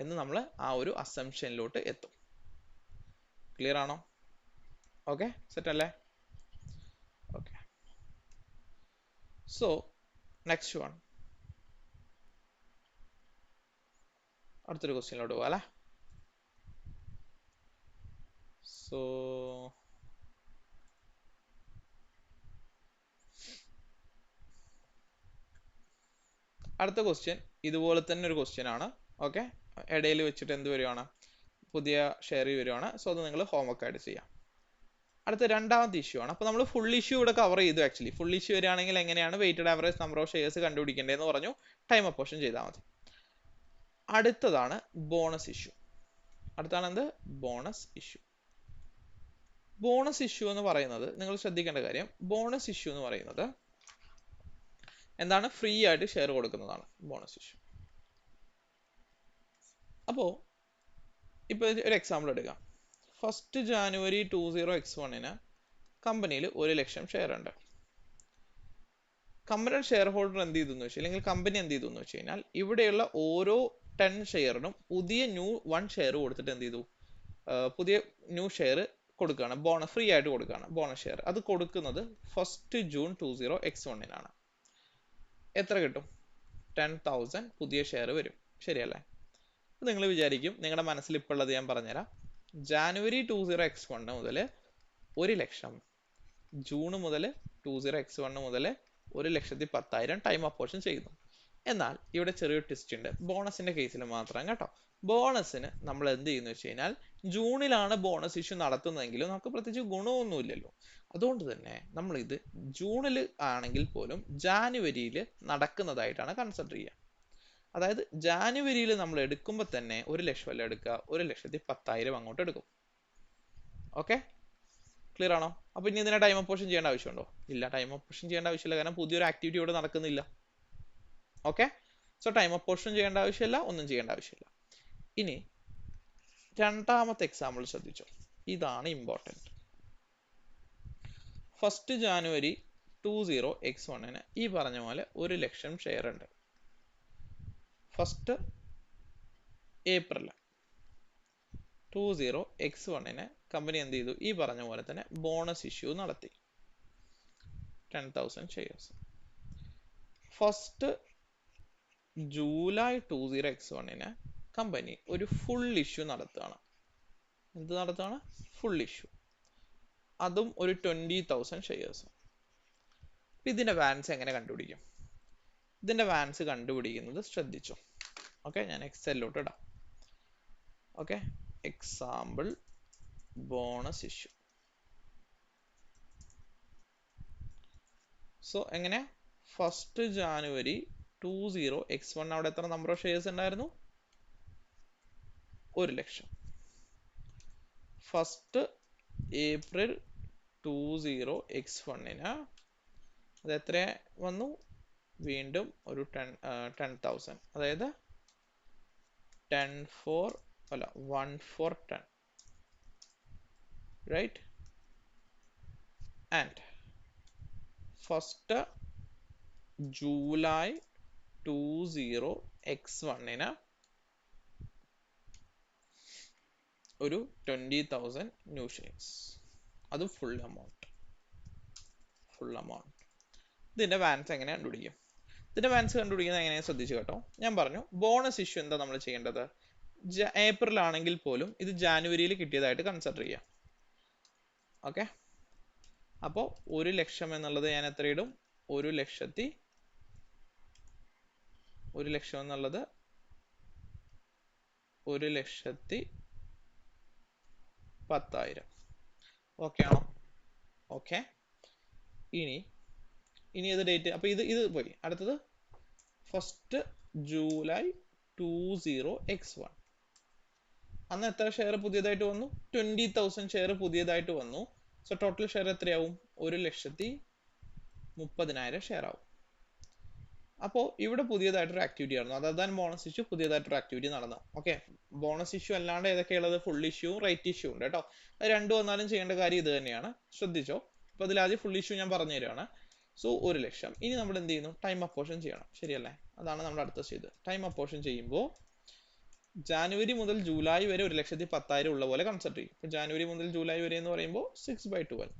എന്ന് നമ്മൾ ആ ഒരു അസംഷനിലോട്ട് എത്തും. ക്ലിയർ ആണോ? ഓക്കെ, സെറ്റ് അല്ലേ? ഓക്കെ, സോ നെക്സ്റ്റ് വൺ, അടുത്തൊരു ക്വസ്റ്റ്യനിലോട്ട് പോകാം അല്ലേ? സോ അടുത്ത ക്വസ്റ്റ്യൻ ഇതുപോലെ തന്നെ ഒരു ക്വസ്റ്റ്യൻ ആണ്. ഓക്കെ, ഇടയിൽ വെച്ചിട്ട് എന്ത് വരുവാണ്? പുതിയ ഷെയർ വരുവാണ്. സോ അത് നിങ്ങൾ ഹോംവർക്ക് ആയിട്ട് ചെയ്യാം. അടുത്ത രണ്ടാമത്തെ ഇഷ്യൂ ആണ്. അപ്പോൾ നമ്മൾ ഫുൾ ഇഷ്യൂ ഇവിടെ കവർ ചെയ്തു. ആക്ച്വലി ഫുൾ ഇഷ്യൂ വരികയാണെങ്കിൽ എങ്ങനെയാണ് weighted average number of shares കണ്ടുപിടിക്കേണ്ടതെന്ന് പറഞ്ഞു. ടൈം അപ്പോർഷൻ ചെയ്താൽ മതി. അടുത്തതാണ് ബോണസ് ഇഷ്യൂ. അടുത്താണ് എന്ത്? Bonus issue. ബോണസ് ഇഷ്യൂ എന്ന് പറയുന്നത് നിങ്ങൾ ശ്രദ്ധിക്കേണ്ട കാര്യം, ബോണസ് ഇഷ്യൂ എന്ന് പറയുന്നത് എന്താണ്? ഫ്രീ ആയിട്ട് ഷെയർ കൊടുക്കുന്നതാണ് ബോണസ് ഇഷ്യൂ. അപ്പോ ഇപ്പൊ ഒരു എക്സാമ്പിൾ എടുക്കാം. 1st January 20x1 കമ്പനിയിൽ 1 ലക്ഷം ഷെയർ ഉണ്ട്. കമ്പനിയുടെ ഷെയർ ഹോൾഡർ എന്ത് ചെയ്തു എന്ന് വെച്ചാൽ, അല്ലെങ്കിൽ കമ്പനി എന്ത് ചെയ്തു എന്ന് വെച്ച് കഴിഞ്ഞാൽ, ഇവിടെയുള്ള ഓരോ 10 ഷെയറിനും പുതിയ ന്യൂ 1 ഷെയർ കൊടുത്തിട്ട് എന്ത് ചെയ്തു? പുതിയ ന്യൂ ഷെയർ കൊടുക്കുകയാണ്, ബോണസ് ഫ്രീ ആയിട്ട് കൊടുക്കുകയാണ് ബോണസ് ഷെയർ. അത് കൊടുക്കുന്നത് 1st June 20x1 എത്ര കിട്ടും? 10,000 പുതിയ ഷെയർ വരും, ശരിയല്ലേ? നിങ്ങൾ വിചാരിക്കും, നിങ്ങളുടെ മനസ്സിൽ ഇപ്പോൾ ഉള്ളത് ഞാൻ പറഞ്ഞുതരാം. January 20x1 മുതൽ 1 ലക്ഷം, ജൂൺ മുതൽ 20x1 മുതൽ 1,10,000 ടൈം അപ്പോർഷൻ ചെയ്യുന്നു. എന്നാൽ ഇവിടെ ചെറിയൊരു ട്വിസ്റ്റ് ഉണ്ട്, ബോണസിന്റെ കേസിൽ മാത്രം കേട്ടോ. ബോണസിന് നമ്മൾ എന്ത് ചെയ്യുന്നു വെച്ച് കഴിഞ്ഞാൽ, ജൂണിലാണ് ബോണസ് ഇഷ്യൂ നടത്തുന്നതെങ്കിലും നമുക്ക് പ്രത്യേകിച്ച് ഗുണമൊന്നുമില്ലല്ലോ. അതുകൊണ്ട് തന്നെ നമ്മൾ ഇത് ജൂണിൽ ആണെങ്കിൽ പോലും ജാനുവരിയിൽ നടക്കുന്നതായിട്ടാണ് കൺസിഡർ ചെയ്യുക. അതായത് ജാനുവരിയിൽ നമ്മൾ എടുക്കുമ്പോൾ തന്നെ 1 ലക്ഷം അല്ല എടുക്കുക, 1,10,000 അങ്ങോട്ട് എടുക്കും. ഓക്കെ, ക്ലിയർ ആണോ? അപ്പൊ ഇനി ഇതിനെ ടൈം അപ്പോർഷൻ ചെയ്യേണ്ട ആവശ്യമുണ്ടോ? ഇല്ല, ടൈം അപ്പോർഷൻ ചെയ്യേണ്ട ആവശ്യമില്ല, കാരണം പുതിയൊരു ആക്ടിവിറ്റി ഇവിടെ നടക്കുന്നില്ല. ഓക്കെ, സോ ടൈം അപ്പോർഷൻ ചെയ്യേണ്ട ആവശ്യമില്ല, ഒന്നും ചെയ്യേണ്ട ആവശ്യമില്ല. ഇനി രണ്ടാമത്തെ എക്സാമ്പിൾ ശ്രദ്ധിച്ചോ. ഇതാണ് ഇമ്പോർട്ടൻറ്റ്. ഫസ്റ്റ് ജാനുവരി 20x1 ഈ പറഞ്ഞ പോലെ 1,00,000 ഷെയർ ഉണ്ട്. ഫസ്റ്റ് ഏപ്രിൽ 20x1 കമ്പനി എന്ത് ചെയ്തു? ഈ പറഞ്ഞ പോലെ തന്നെ ബോണസ് ഇഷ്യൂ നടത്തി 10,000 shares. First July 20x1 company ഒരു ഫുൾ ഇഷ്യൂ നടത്തുകയാണ്. എന്ത് നടത്തുകയാണ്? Full issue. അതും ഒരു 20,000 ഷെയർസ്. ഇതിന്റെ വാല്യൂസ് എങ്ങനെ കണ്ടുപിടിക്കും? ഇതിന്റെ വാല്യൂസ് കണ്ടുപിടിക്കുന്നത് ശ്രദ്ധിച്ചോ. ഓക്കെ, ഞാൻ എക്സലിലോട്ട് ഇടാം. Okay, example bonus issue. So എങ്ങനെ? ഫസ്റ്റ് ജാനുവരി 20x1 അവിടെ എത്ര നമ്പർ ഓഫ് ഷെയർസ് ഉണ്ടായിരുന്നു? 1,00,000. ഫസ്റ്റ് ഏപ്രിൽ 20x1 അത് എത്ര വന്നു? വീണ്ടും ഒരു 10,000. അതായത് 1 for 10, right? And first July 20x1 ഒരു 20,000 ന്യൂ ഷെയർസ്. അത് ഫുൾ എമൗണ്ട്. ഇതിന്റെ വാല്യൂസ് എങ്ങനെ കണ്ടുപിടിക്കും? ഇതിന്റെ വാല്യൂസ് കണ്ടുപിടിക്കുന്നത് എങ്ങനെയാണ് ശ്രദ്ധിച്ചു കേട്ടോ. ഞാൻ പറഞ്ഞു ബോണസ് ഇഷ്യൂ എന്താ നമ്മൾ ചെയ്യേണ്ടത്? ഏപ്രിൽ ആണെങ്കിൽ പോലും ഇത് ജാനുവരിയിൽ കിട്ടിയതായിട്ട് കൺസിഡർ ചെയ്യാം. ഓക്കെ, അപ്പോൾ 1,00,000 എന്നുള്ളത് ഞാൻ എത്ര ഇടും? 1,00,000 എന്നുള്ളത് 1,10,000. ഓക്കെ ആണോ? ഓക്കെ, ഇനി ഏത് ഡേറ്റ്? അപ്പൊ ഇത് പോയി. അടുത്തത് ഫസ്റ്റ് ജൂലൈ 20x1 അന്ന് എത്ര ഷെയർ പുതിയതായിട്ട് വന്നു? 20,000 ഷെയർ പുതിയതായിട്ട് വന്നു. സോ ടോട്ടൽ ഷെയർ എത്രയാവും? 1,30,000 ഷെയർ ആവും. അപ്പോൾ ഇവിടെ പുതിയതായിട്ടൊരു ആക്ടിവിറ്റി നടന്നു. അതാണ് ബോണസ് ഇഷ്യൂ. പുതിയതായിട്ടൊരു ആക്ടിവിറ്റി നടന്നു. ഓക്കെ, ബോണസ് ഇഷ്യൂ അല്ലാണ്ട് ഏതൊക്കെയുള്ളത്? ഫുൾ ഇഷ്യൂ, റൈറ്റ് ഇഷ്യൂ ഉണ്ട് കേട്ടോ. അത് രണ്ടും വന്നാലും ചെയ്യേണ്ട കാര്യം ഇത് തന്നെയാണ്. ശ്രദ്ധിച്ചോ. അപ്പൊ അതിലാദ്യം ഫുൾ ഇഷ്യൂ ഞാൻ പറഞ്ഞു തരികയാണ്. സോ 1,00,000. ഇനി നമ്മൾ എന്ത് ചെയ്യുന്നു? ടൈം അപ്പോർഷൻ ചെയ്യണം. ശരിയല്ലേ? അതാണ് നമ്മൾ അടുത്ത ചെയ്ത്. ടൈം അപ്പോർഷൻ ചെയ്യുമ്പോൾ ജാനുവരി മുതൽ ജൂലൈ വരെ 1,10,000 ഉള്ള പോലെ കൺസിഡർ ചെയ്യും. ഇപ്പൊ ജാനുവരി മുതൽ ജൂലൈ വരെ എന്ന് പറയുമ്പോൾ 6/12.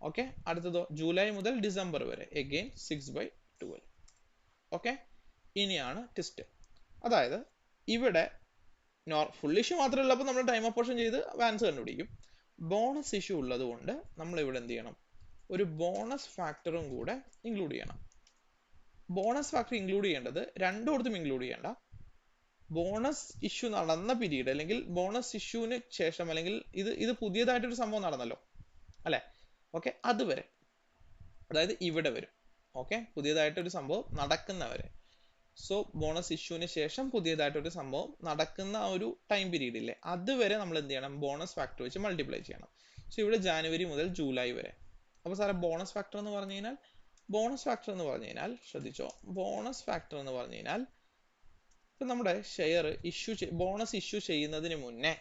ഓക്കെ, അടുത്തതോ ജൂലൈ മുതൽ ഡിസംബർ വരെ അഗെയിൻ 6/12. ഓക്കെ, ഇനിയാണ് ട്വിസ്റ്റ്. അതായത് ഇവിടെ ഫുൾ ഇഷ്യൂ മാത്രമേ ഉള്ളപ്പോൾ നമ്മൾ ടൈം അപ്പോർഷൻ ചെയ്ത് വാല്യൂസ് കണ്ടുപിടിക്കും. ബോണസ് ഇഷ്യൂ ഉള്ളത് കൊണ്ട് നമ്മൾ ഇവിടെ എന്ത് ചെയ്യണം? ഒരു ബോണസ് ഫാക്ടറും കൂടെ ഇൻക്ലൂഡ് ചെയ്യണം. ബോണസ് ഫാക്ടർ ഇൻക്ലൂഡ് ചെയ്യേണ്ടത് രണ്ടിടത്തും ഇൻക്ലൂഡ് ചെയ്യേണ്ട. ബോണസ് ഇഷ്യൂ നടന്ന പീരീഡ് അല്ലെങ്കിൽ ബോണസ് ഇഷ്യൂവിന് ശേഷം അല്ലെങ്കിൽ ഇത് പുതിയതായിട്ടൊരു സംഭവം നടന്നല്ലോ അല്ലെ? ഓക്കെ, അതുവരെ, അതായത് ഇവിടെ വരും. ഓക്കെ, പുതിയതായിട്ടൊരു സംഭവം നടക്കുന്നവരെ. സോ ബോണസ് ഇഷ്യൂവിന് ശേഷം പുതിയതായിട്ടൊരു സംഭവം നടക്കുന്ന ആ ഒരു ടൈം പീരീഡ് ഇല്ലേ, അതുവരെ നമ്മൾ എന്ത് ചെയ്യണം? ബോണസ് ഫാക്ടർ വെച്ച് മൾട്ടിപ്ലൈ ചെയ്യണം. സോ ഇവിടെ ജാനുവരി മുതൽ ജൂലൈ വരെ. അപ്പൊ സാറേ ബോണസ് ഫാക്ടർ എന്ന് പറഞ്ഞു കഴിഞ്ഞാൽ ശ്രദ്ധിച്ചോ, ബോണസ് ഫാക്ടർ എന്ന് പറഞ്ഞു കഴിഞ്ഞാൽ ഇപ്പൊ നമ്മുടെ ഷെയർ ബോണസ് ഇഷ്യൂ ചെയ്യുന്നതിന് മുന്നേ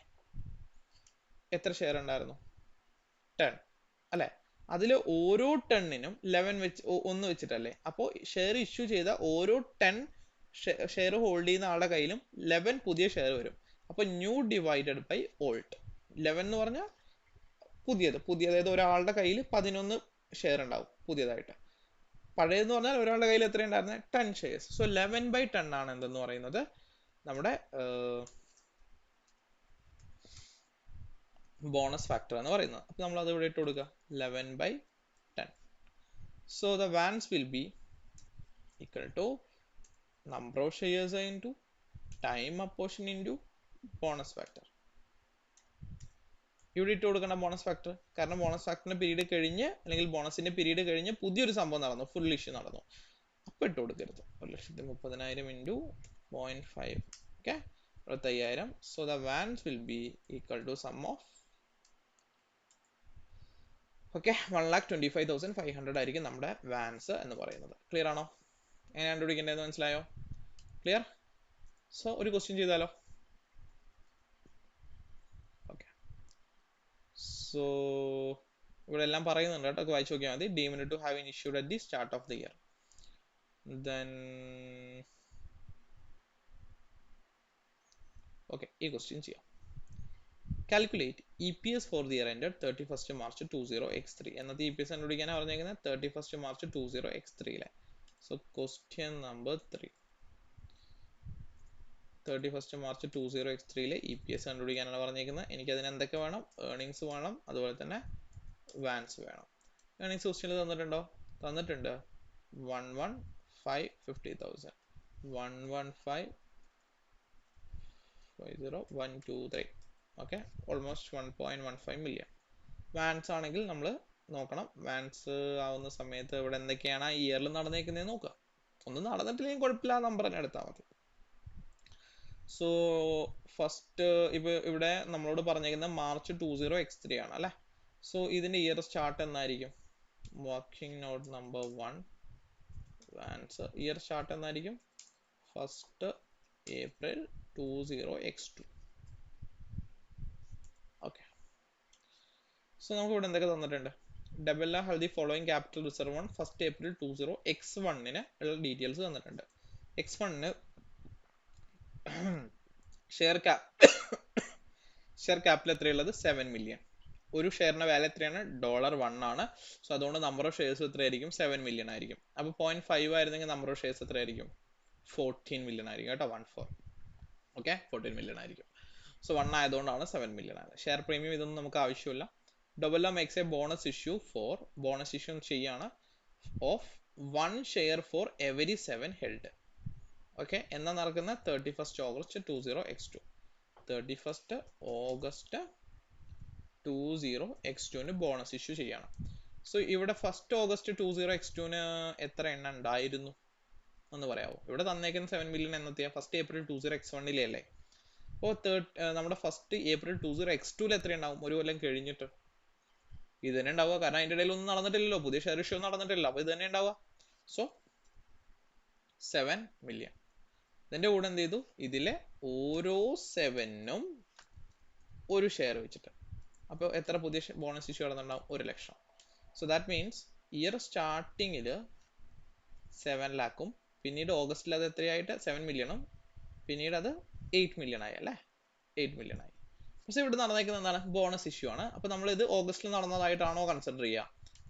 എത്ര ഷെയർ ഉണ്ടായിരുന്നു? 10 അല്ലെ? അതിൽ ഓരോ 10നും 11 വെച്ച് 1 വെച്ചിട്ടല്ലേ? അപ്പോൾ ഷെയർ ഇഷ്യൂ ചെയ്ത ഓരോ 10 ഷെയർ ഹോൾഡ് ചെയ്യുന്ന ആളുടെ കയ്യിലും 11 പുതിയ ഷെയർ വരും. അപ്പൊ ന്യൂ ഡിവൈഡഡ് ബൈ ഓൾഡ്. 11 എന്ന് പറഞ്ഞാൽ പുതിയത്, അതായത് ഒരാളുടെ കയ്യിൽ 11 ഷെയർ ഉണ്ടാവും പുതിയതായിട്ട്. പഴയതെന്ന് പറഞ്ഞാൽ ഒരാളുടെ കയ്യിൽ എത്ര ഉണ്ടായിരുന്നത്? 10 ഷെയർസ്. സോ 11/10 ആണ് എന്തെന്ന് പറയുന്നത് നമ്മുടെ ബോണസ് ഫാക്ടർ എന്ന് പറയുന്നത്. അപ്പൊ നമ്മൾ അത് ഇവിടെ ഇട്ട് കൊടുക്കുക 11/10. So the values will B equal to number of shares into time apportion into bonus factor. ഇവിടെ ഇട്ട് കൊടുക്കേണ്ട ബോണസ് ഫാക്ടർ, കാരണം ബോണസ് ഫാക്ടറിന്റെ പീരീഡ് കഴിഞ്ഞ് അല്ലെങ്കിൽ ബോണസിന്റെ പീരീഡ് കഴിഞ്ഞ് പുതിയൊരു സംഭവം നടന്നു, ഫുൾ ഇഷ്യൂ നടന്നു. അപ്പൊ ഇട്ട് കൊടുക്കരുത്. 1,30,000 into 0.5. Okay, 25,000. So the values will be equal to sum of okay 1,25,500 ആയിരിക്കും നമ്മുടെ വാല്യൂസ് എന്ന് പറയുന്നത്. ക്ലിയർ ആണോ? എങ്ങനെ കണ്ടുപിടിക്കേണ്ടതെന്ന് മനസ്സിലായോ? ക്ലിയർ? സോ ഒരു ക്വസ്റ്റ്യൻ ചെയ്താലോ? സോ ഇവിടെ എല്ലാം പറയുന്നുണ്ട് കേട്ടോ, വായിച്ചു നോക്കിയാൽ മതി. Deemed to have issued at the start of the year. Then okay, ഈ ക്വസ്റ്റ്യൻ ചെയ്യാം. Calculate EPS for the year ended 31st March 20x3. എന്നത്തെ EPS കണ്ടുപിടിക്കാനാണ് പറഞ്ഞേക്കുന്നത് 31st March 20x3. So question number 3, 31st March 20x3 EPS കണ്ടുപിടിക്കാനാണ് പറഞ്ഞേക്കുന്നത്. എനിക്ക് അതിന് എന്തൊക്കെ വേണം? ഏർണിങ്സ് വേണം, അതുപോലെ തന്നെ വാൻസ് വേണം. ഏർണിങ്സ് ക്വസ്റ്റ്യനിൽ തന്നിട്ടുണ്ടോ? തന്നിട്ടുണ്ട്. 115,50,000, 115,50,123. Okay, almost 1.15 million. വാൻസ് ആണെങ്കിൽ നമ്മൾ നോക്കണം, വാൻസ് ആവുന്ന സമയത്ത് ഇവിടെ എന്തൊക്കെയാണ് ഈ ഇയറിൽ നടന്നേക്കുന്നത് നോക്കുക. ഒന്നും നടന്നിട്ടില്ലെങ്കിൽ കുഴപ്പമില്ല, നമ്പർ തന്നെ എടുത്താൽ മതി. സോ ഫസ്റ്റ് ഇവിടെ നമ്മളോട് പറഞ്ഞേക്കുന്ന March 20x3 ആണ് അല്ലെ. സോ ഇതിന്റെ ഇയർ സ്റ്റാർട്ട് എന്നായിരിക്കും? വർക്കിംഗ് നോട്ട് നമ്പർ 1, വാൻസ് ഇയർ സ്റ്റാർട്ട് എന്നായിരിക്കും? 1st April 20x2. Okay, so നമുക്ക് ഇവിടെ എന്തൊക്കെ തന്നിട്ടുണ്ട്? ഡെബല്ല healthy following capital reserve on 1st April 20x1 ഉള്ള ഡീറ്റെയിൽസ് തന്നിട്ടുണ്ട്. x1 share capital എത്രയുള്ളത്? 7 million. ഒരു ഷെയറിന്റെ വാല്യൂ എത്രയാണ്? $1 ആണ്. സോ അതുകൊണ്ട് നമ്പർ ഓഫ് ഷെയർസ് എത്രയായിരിക്കും? 7 million ആയിരിക്കും. അപ്പൊ 0.5 ആയിരുന്നെങ്കിൽ നമ്പർ ഓഫ് ഷെയർസ് എത്രയായിരിക്കും? 14 million ആയിരിക്കും കേട്ടോ. 14. ഓക്കെ, 14 million ആയിരിക്കും. സോ 1 ആയതുകൊണ്ടാണ് 7 million ആയത്. ഷെയർ പ്രീമിയം ഇതൊന്നും നമുക്ക് ആവശ്യമില്ല. ഡബല്ല മേക്സ് എ ബോണസ് ഇഷ്യൂ ചെയ്യാണ് of 1 share for every 7 held. Okay, എന്നാ നടക്കുന്ന 31st August 20x2. 31st August 20x2 bonus issue ചെയ്യാണ്. സോ ഇവിടെ 1st August 20x2 എത്ര എണ്ണം ഉണ്ടായിരുന്നു എന്ന് പറയാമോ? ഇവിടെ തന്നേക്കുന്ന 7 million എന്നത്തെയാ 1st April 20x1 അല്ലേ. അപ്പോൾ നമ്മുടെ 1st April 20x2 എത്ര ഉണ്ടാവും? ഒരു കൊല്ലം കഴിഞ്ഞിട്ട് ഇത് തന്നെ ഉണ്ടാവുക, കാരണം അതിന്റെ ഇടയിൽ ഒന്നും നടന്നിട്ടില്ലല്ലോ, പുതിയ ഷെയർ ഇഷ്യൂ നടന്നിട്ടില്ല. അപ്പൊ ഇത് തന്നെ ഉണ്ടാവുക. So 7 million. ഇതിന്റെ കൂടെ എന്ത് ചെയ്തു? ഇതിലെ ഓരോ 7-നും ഒരു ഷെയർ വെച്ചിട്ട്. അപ്പോൾ എത്ര പുതിയ ബോണസ് ഇഷ്യൂ നടന്നുണ്ടാവും? 1 ലക്ഷം. സോ ദാറ്റ് മീൻസ് ഇയർ സ്റ്റാർട്ടിങ്ങില് 7 lakhും പിന്നീട് ഓഗസ്റ്റിൽ അത് എത്രയായിട്ട്? 7 millionും പിന്നീട് അത് 8 million ആയി അല്ലേ? 8 million ആയി. പക്ഷെ ഇവിടെ നടന്നേക്കുന്നത് എന്താണ്? ബോണസ് ഇഷ്യൂ ആണ്. അപ്പൊ നമ്മൾ ഇത് ഓഗസ്റ്റിൽ നടന്നതായിട്ടാണോ കൺസിഡർ ചെയ്യുക?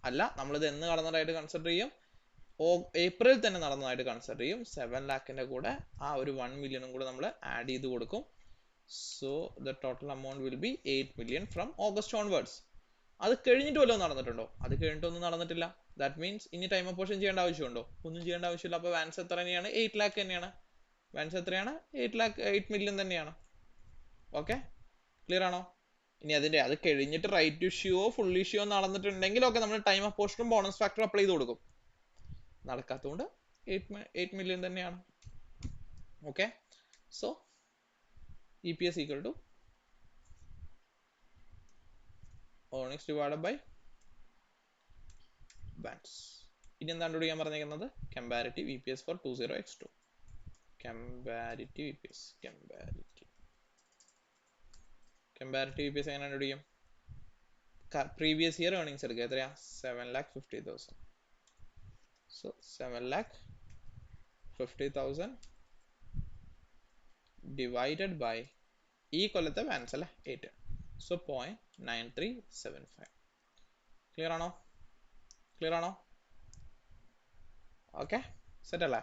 അല്ല, നമ്മളിത് എന്ന് നടന്നതായിട്ട് കൺസിഡർ ചെയ്യും? ഏപ്രിൽ തന്നെ നടന്നതായിട്ട് കൺസിഡർ ചെയ്യും. 7 lakhന്റെ കൂടെ ആ ഒരു 1 million കൂടെ നമ്മൾ ആഡ് ചെയ്ത് കൊടുക്കും. So the total amount will be 8 million from August onwards. അത് കഴിഞ്ഞിട്ട് വല്ലതും നടന്നിട്ടുണ്ടോ? അത് കഴിഞ്ഞിട്ടൊന്നും നടന്നിട്ടില്ല. ദാറ്റ് മീൻസ് ഇനി ടൈം അപ്പോർഷൻ ചെയ്യേണ്ട ആവശ്യമുണ്ടോ? ഒന്നും ചെയ്യേണ്ട ആവശ്യമില്ല. അപ്പൊ വാൻസ് എത്ര തന്നെയാണ്? 8 lakh തന്നെയാണ്. വാൻസ് എത്രയാണ്? 8 million തന്നെയാണ്. ഓക്കെ, ക്ലിയർ ആണോ? ഇനി അത് കഴിഞ്ഞിട്ട് റൈറ്റ് ഇഷ്യൂയോ ഫുൾ ഇഷ്യൂയോ നടന്നിട്ടുണ്ടെങ്കിൽ ഒക്കെ നമ്മൾ ടൈം അപ്പോർഷനും ബോണസ് ഫാക്ടർ അപ്ലൈ ചെയ്ത് കൊടുക്കും. നടക്കാത്തതുകൊണ്ട് 8 million തന്നെയാണ്. Okay, so EPS equal to earnings divided by വാൻസ്. ഇനി എന്താണ് കണ്ടുപിടിക്കാൻ പറഞ്ഞിരിക്കുന്നത്? Comparative EPS for 20x2. Comparative EPS എങ്ങനെ കണ്ടുപിടിക്കും? പ്രീവിയസ് ഇയർ ഏർണിങ്സ് എടുക്കുക. എത്രയാ? 7,50,000. സോ 7,50,000 ഡിവൈഡഡ് ബൈ ഈ കൊല്ലത്തെ വാൻസ് അല്ലേ 8. സോ 0.9375. ക്ലിയർ ആണോ? ഓക്കെ, സെറ്റ് അല്ലേ?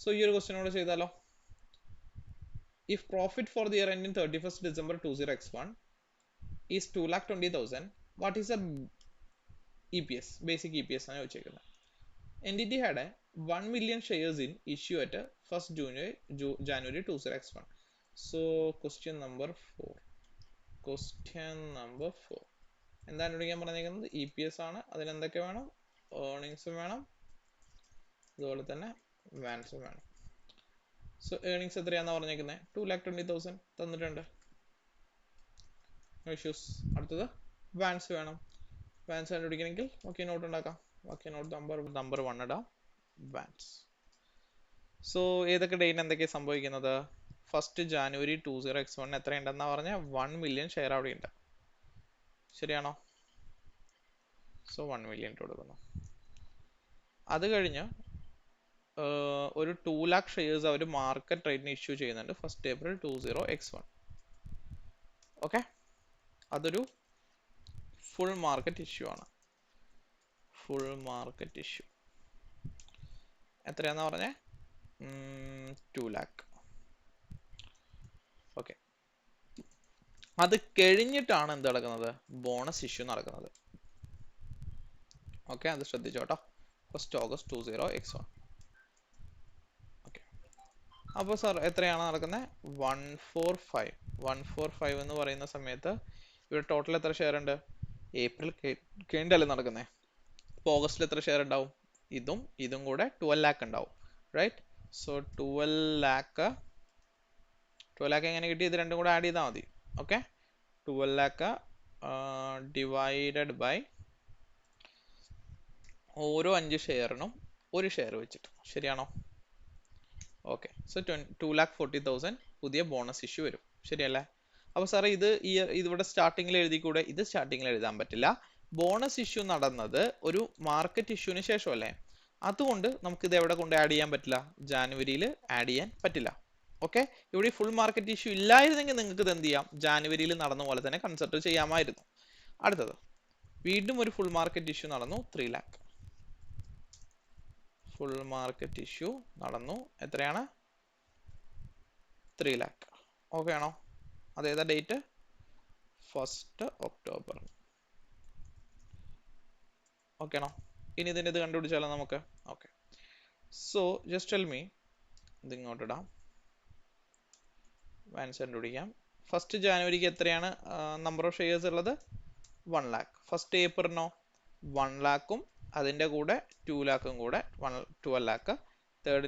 സോ ഈ ഒരു ക്വസ്റ്റ്യൻ കൂടെ ചെയ്താലോ? If profit for the year ending 31st December 20x1 is 2,20,000, what is the EPS? Basic EPS ആണ് ചോദിച്ചേക്കുന്നത്. Entity had 1 million shares in issue at 1st January 20x1. So question number 4. എന്താണ് വിളിക്കാൻ പറഞ്ഞിരിക്കുന്നത്? EPS ആണ്. അതിന് എന്തൊക്കെ വേണം? ഏർണിങ്സും വേണം, അതുപോലെ തന്നെ വാൻസും വേണം. സോ ഏർണിങ്സ് എത്രയാണെന്ന് പറഞ്ഞേക്കുന്നത്? 2,20,000 തന്നിട്ടുണ്ട്. No issues. അടുത്തത് വാൻസ് വേണം. വാൻസ് കണ്ടുപിടിക്കണമെങ്കിൽ ഓക്കെ നോട്ട് ഉണ്ടാക്കാം. ഓക്കെ നോട്ട് നമ്പർ 1 ഇടാം. വാൻസ്. സോ ഏതൊക്കെ ഡേറ്റിന് എന്തൊക്കെയാണ് സംഭവിക്കുന്നത്? 1st January 20x1 എത്ര ഉണ്ടെന്നാ പറഞ്ഞ 1 million ഷെയർ അവിടെ ഉണ്ട്. ശരിയാണോ? സോ 1 മില്യൺ ഇട്ട് കൊടുക്കുന്നു. അത് കഴിഞ്ഞ് ഒരു 2 lakh ഷെയർസ് അവർ മാർക്കറ്റ് റേറ്റിന് ഇഷ്യൂ ചെയ്യുന്നുണ്ട് 1st April 20x1. ഓക്കെ, അതൊരു ഫുൾ മാർക്കറ്റ് ഇഷ്യൂ ആണ്. ഫുൾ മാർക്കറ്റ് ഇഷ്യൂ എത്രയാണെന്ന് പറഞ്ഞേ? 2 lakh. ഓക്കെ, അത് കഴിഞ്ഞിട്ടാണ് എന്ത് നടക്കുന്നത്? ബോണസ് ഇഷ്യൂ നടക്കുന്നത്. ഓക്കെ, അത് ശ്രദ്ധിച്ചോട്ടോ. 1st August 20x1. ഓക്കെ, അപ്പോൾ സാർ എത്രയാണ് നടക്കുന്നത്? 145. 145 എന്ന് പറയുന്ന സമയത്ത് ഇവിടെ ടോട്ടൽ എത്ര ഷെയർ ഉണ്ട്? ഏപ്രിൽ കഴിഞ്ഞല്ലേ നടക്കുന്നത്. അപ്പോൾ ഓഗസ്റ്റിൽ എത്ര ഷെയർ ഉണ്ടാവും? ഇതും കൂടെ 12 lakh ഉണ്ടാവും, റൈറ്റ്? സോ 12 lakh എങ്ങനെ കിട്ടി? ഇത് രണ്ടും കൂടെ ആഡ് ചെയ്താൽ മതി. ഓക്കെ, 12 lakh ഡിവൈഡഡ് ബൈ ഓരോ 5 ഷെയറിനും 1 ഷെയർ വെച്ചിട്ട്. ശരിയാണോ? ഓക്കെ, സോ 2,40,000 പുതിയ ബോണസ് ഇഷ്യൂ വരും. ശരിയല്ലേ? അപ്പോൾ സാറേ ഇതിവിടെ സ്റ്റാർട്ടിങ്ങിൽ എഴുതിക്കൂടെ? ഇത് സ്റ്റാർട്ടിങ്ങിൽ എഴുതാൻ പറ്റില്ല. ബോണസ് ഇഷ്യൂ നടന്നത് ഒരു മാർക്കറ്റ് ഇഷ്യൂവിന് ശേഷമല്ലേ. അതുകൊണ്ട് നമുക്ക് ഇത് എവിടെ കൊണ്ട് ആഡ് ചെയ്യാൻ പറ്റില്ല? ജാനുവരിയിൽ ആഡ് ചെയ്യാൻ പറ്റില്ല. ഓക്കെ, ഇവിടെ ഫുൾ മാർക്കറ്റ് ഇഷ്യൂ ഇല്ലായിരുന്നെങ്കിൽ നിങ്ങൾക്ക് ഇത് എന്ത് ചെയ്യാം? ജാനുവരിയിൽ നടന്ന പോലെ തന്നെ കൺസിഡർ ചെയ്യാമായിരുന്നു. അടുത്തത് വീണ്ടും ഒരു ഫുൾ മാർക്കറ്റ് ഇഷ്യൂ നടന്നു. 3 lakh. ഫുൾ മാർക്കറ്റ് ഇഷ്യൂ നടന്നു. എത്രയാണ്? 3 lakh. ഓക്കെ ആണോ? അതേതാ ഡേറ്റ്? 1st October. ഓക്കെ ആണോ? ഇനി ഇതിൻ്റെ ഇത് കണ്ടുപിടിച്ചാലോ നമുക്ക്? Okay, so just tell me. ഇത് ഇങ്ങോട്ട് ഇടാം. വാൻസ് കണ്ടുപിടിക്കാം. 1st January എത്രയാണ് നമ്പർ ഓഫ് ഷെയർസ് ഉള്ളത്? 1 lakh. 1st April 1 lakhും അതിൻ്റെ കൂടെ 2 lakhും കൂടെ 12 lakh. 3rd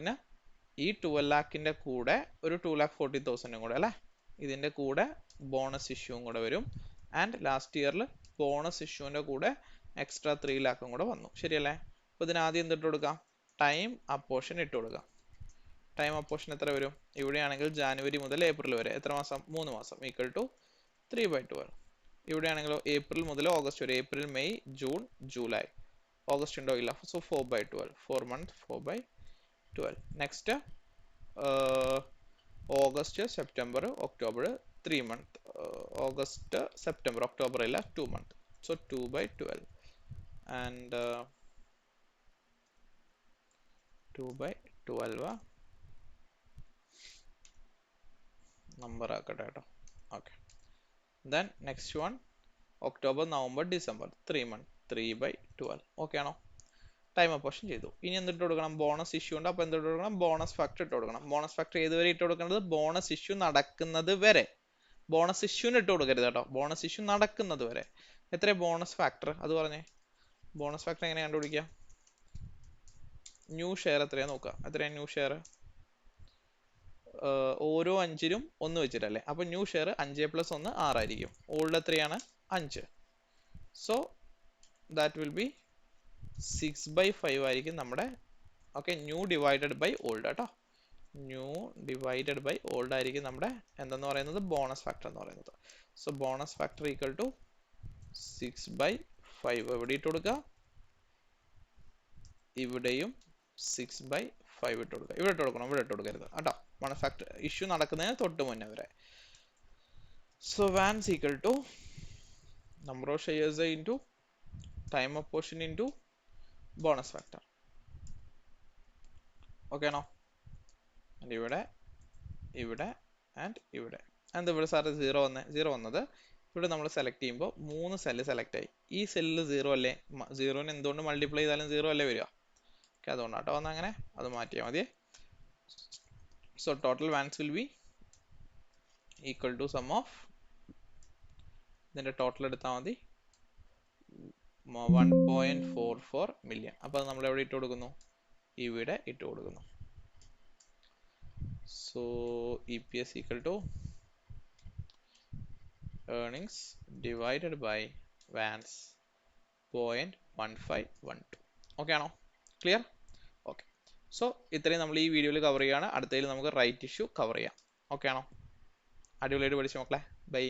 ഈ 12 lakhിൻ്റെ കൂടെ ഒരു 2,40,000 കൂടെ അല്ലേ? ഇതിൻ്റെ കൂടെ ബോണസ് ഇഷ്യൂവും കൂടെ വരും. ആൻഡ് ലാസ്റ്റ് ഇയറിൽ ബോണസ് ഇഷ്യൂവിൻ്റെ കൂടെ എക്സ്ട്രാ 3 lakhും കൂടെ വന്നു. ശരിയല്ലേ? അപ്പോൾ ഇതിനാദ്യം എന്തിട്ട് കൊടുക്കാം? ടൈം അപ്പോർഷൻ ഇട്ട് കൊടുക്കാം. ടൈം അപ്പോർഷൻ എത്ര വരും? ഇവിടെയാണെങ്കിൽ ജാനുവരി മുതൽ ഏപ്രിൽ വരെ എത്ര മാസം? 3 മാസം, ഈക്വൽ ടു 3/12. ഇവിടെയാണെങ്കിലോ ഏപ്രിൽ മുതൽ ഓഗസ്റ്റ് വരെ, April, May, June, July. August ഉണ്ടോ? ഇല്ല. So 4/12. 4 months, 4/12. Next August, September, October, 3 months. August, September, October ഇല്ല, 2 months. സോ 2/12. ആൻഡ് 2/12 നമ്പർ ആക്കട്ടെ കേട്ടോ. Okay, then next one October, November, December, 3 months. 3/12. Okay ആണോ? ടൈം അപ്പോർഷൻ ചെയ്തു. ഇനി എന്തിട്ട് കൊടുക്കണം? ബോണസ് ഇഷ്യൂ ഉണ്ട്. അപ്പോൾ എന്തിട്ട് കൊടുക്കണം? ബോണസ് ഫാക്ടർ ഇട്ട് കൊടുക്കണം. ബോണസ് ഫാക്ടർ ഏതുവരെ ഇട്ട് കൊടുക്കേണ്ടത്? ബോണസ് ഇഷ്യൂ നടക്കുന്നത് വരെ. ബോണസ് ഇഷ്യൂന് ഇട്ട് കൊടുക്കരുത് കേട്ടോ. ബോണസ് ഇഷ്യൂ നടക്കുന്നത് വരെ. എത്ര ബോണസ് ഫാക്ടർ? അത് പറഞ്ഞേ. ബോണസ് ഫാക്ടർ എങ്ങനെ കണ്ടുപിടിക്കുക? ന്യൂ ഷെയർ എത്രയാണ് നോക്കുക. എത്രയാണ് ന്യൂ ഷെയർ? ഓരോ 5നും 1 വെച്ചിട്ടല്ലേ. അപ്പോൾ ന്യൂ ഷെയർ 5 + 1 6 ആയിരിക്കും. ഓൾഡ് എത്രയാണ്? 5. സോ ദാറ്റ് വിൽ ബി 6/5 ആയിരിക്കും നമ്മുടെ. Okay, new divided by old കേട്ടോ. ന്യൂ ഡിവൈഡഡ് ബൈ ഓൾഡ് ആയിരിക്കും നമ്മുടെ എന്തെന്ന് പറയുന്നത്? ബോണസ് ഫാക്ടർ എന്ന് പറയുന്നത്. So bonus factor equal to 6/5. എവിടെ ഇട്ട് കൊടുക്കുക? ഇവിടെയും 6/5 ഇട്ട് കൊടുക്കുക. ഇവിടെ ഇട്ട് കൊടുക്കണം, ഇവിടെ ഇട്ട് കൊടുക്കരുത് കേട്ടോ. ബോണസ് ഫാക്ടർ ഇഷ്യൂ നടക്കുന്നതിന് തൊട്ട് മുന്നേ വരെ. സോ വാൻസ് equal to number of shares into time of portion into bonus factor. Okay ആണോ? ഇവിടെ ആൻഡ് ഇവിടെ. ആൻഡ് ഇവിടെ സാറ് 0 വന്നത് ഇവിടെ നമ്മൾ സെലക്ട് ചെയ്യുമ്പോൾ 3 സെല്ല് സെലക്ട് ആയി. ഈ സെല്ലിൽ 0 അല്ലേ? 0ന് എന്തുകൊണ്ട് മൾട്ടിപ്ലൈ ചെയ്താലും 0 അല്ലേ വരിക? ഓക്കെ, അതുകൊണ്ടാട്ടോ വന്ന് അങ്ങനെ. അത് മാറ്റിയാൽ മതിയേ. സോ ടോട്ടൽ വാൻസ് will be equal to sum of ഇതിൻ്റെ ടോട്ടൽ എടുത്താൽ മതി 1.44 million. അപ്പോൾ അത് നമ്മൾ എവിടെ ഇട്ട് കൊടുക്കുന്നു? ഇവിടെ ഇട്ട് കൊടുക്കുന്നു. So EPS equal to earnings divided by Vans 0.1512. Okay ആണോ? ക്ലിയർ? ഓക്കെ, സോ ഇത്രയും നമ്മൾ ഈ വീഡിയോയിൽ കവർ ചെയ്യുകയാണ്. അടുത്തതിൽ നമുക്ക് റൈറ്റ് ഇഷ്യൂ കവർ ചെയ്യാം. ഓക്കെ ആണോ? അടിപൊളിയായിട്ട് പഠിച്ചു മക്കളെ. ബൈ.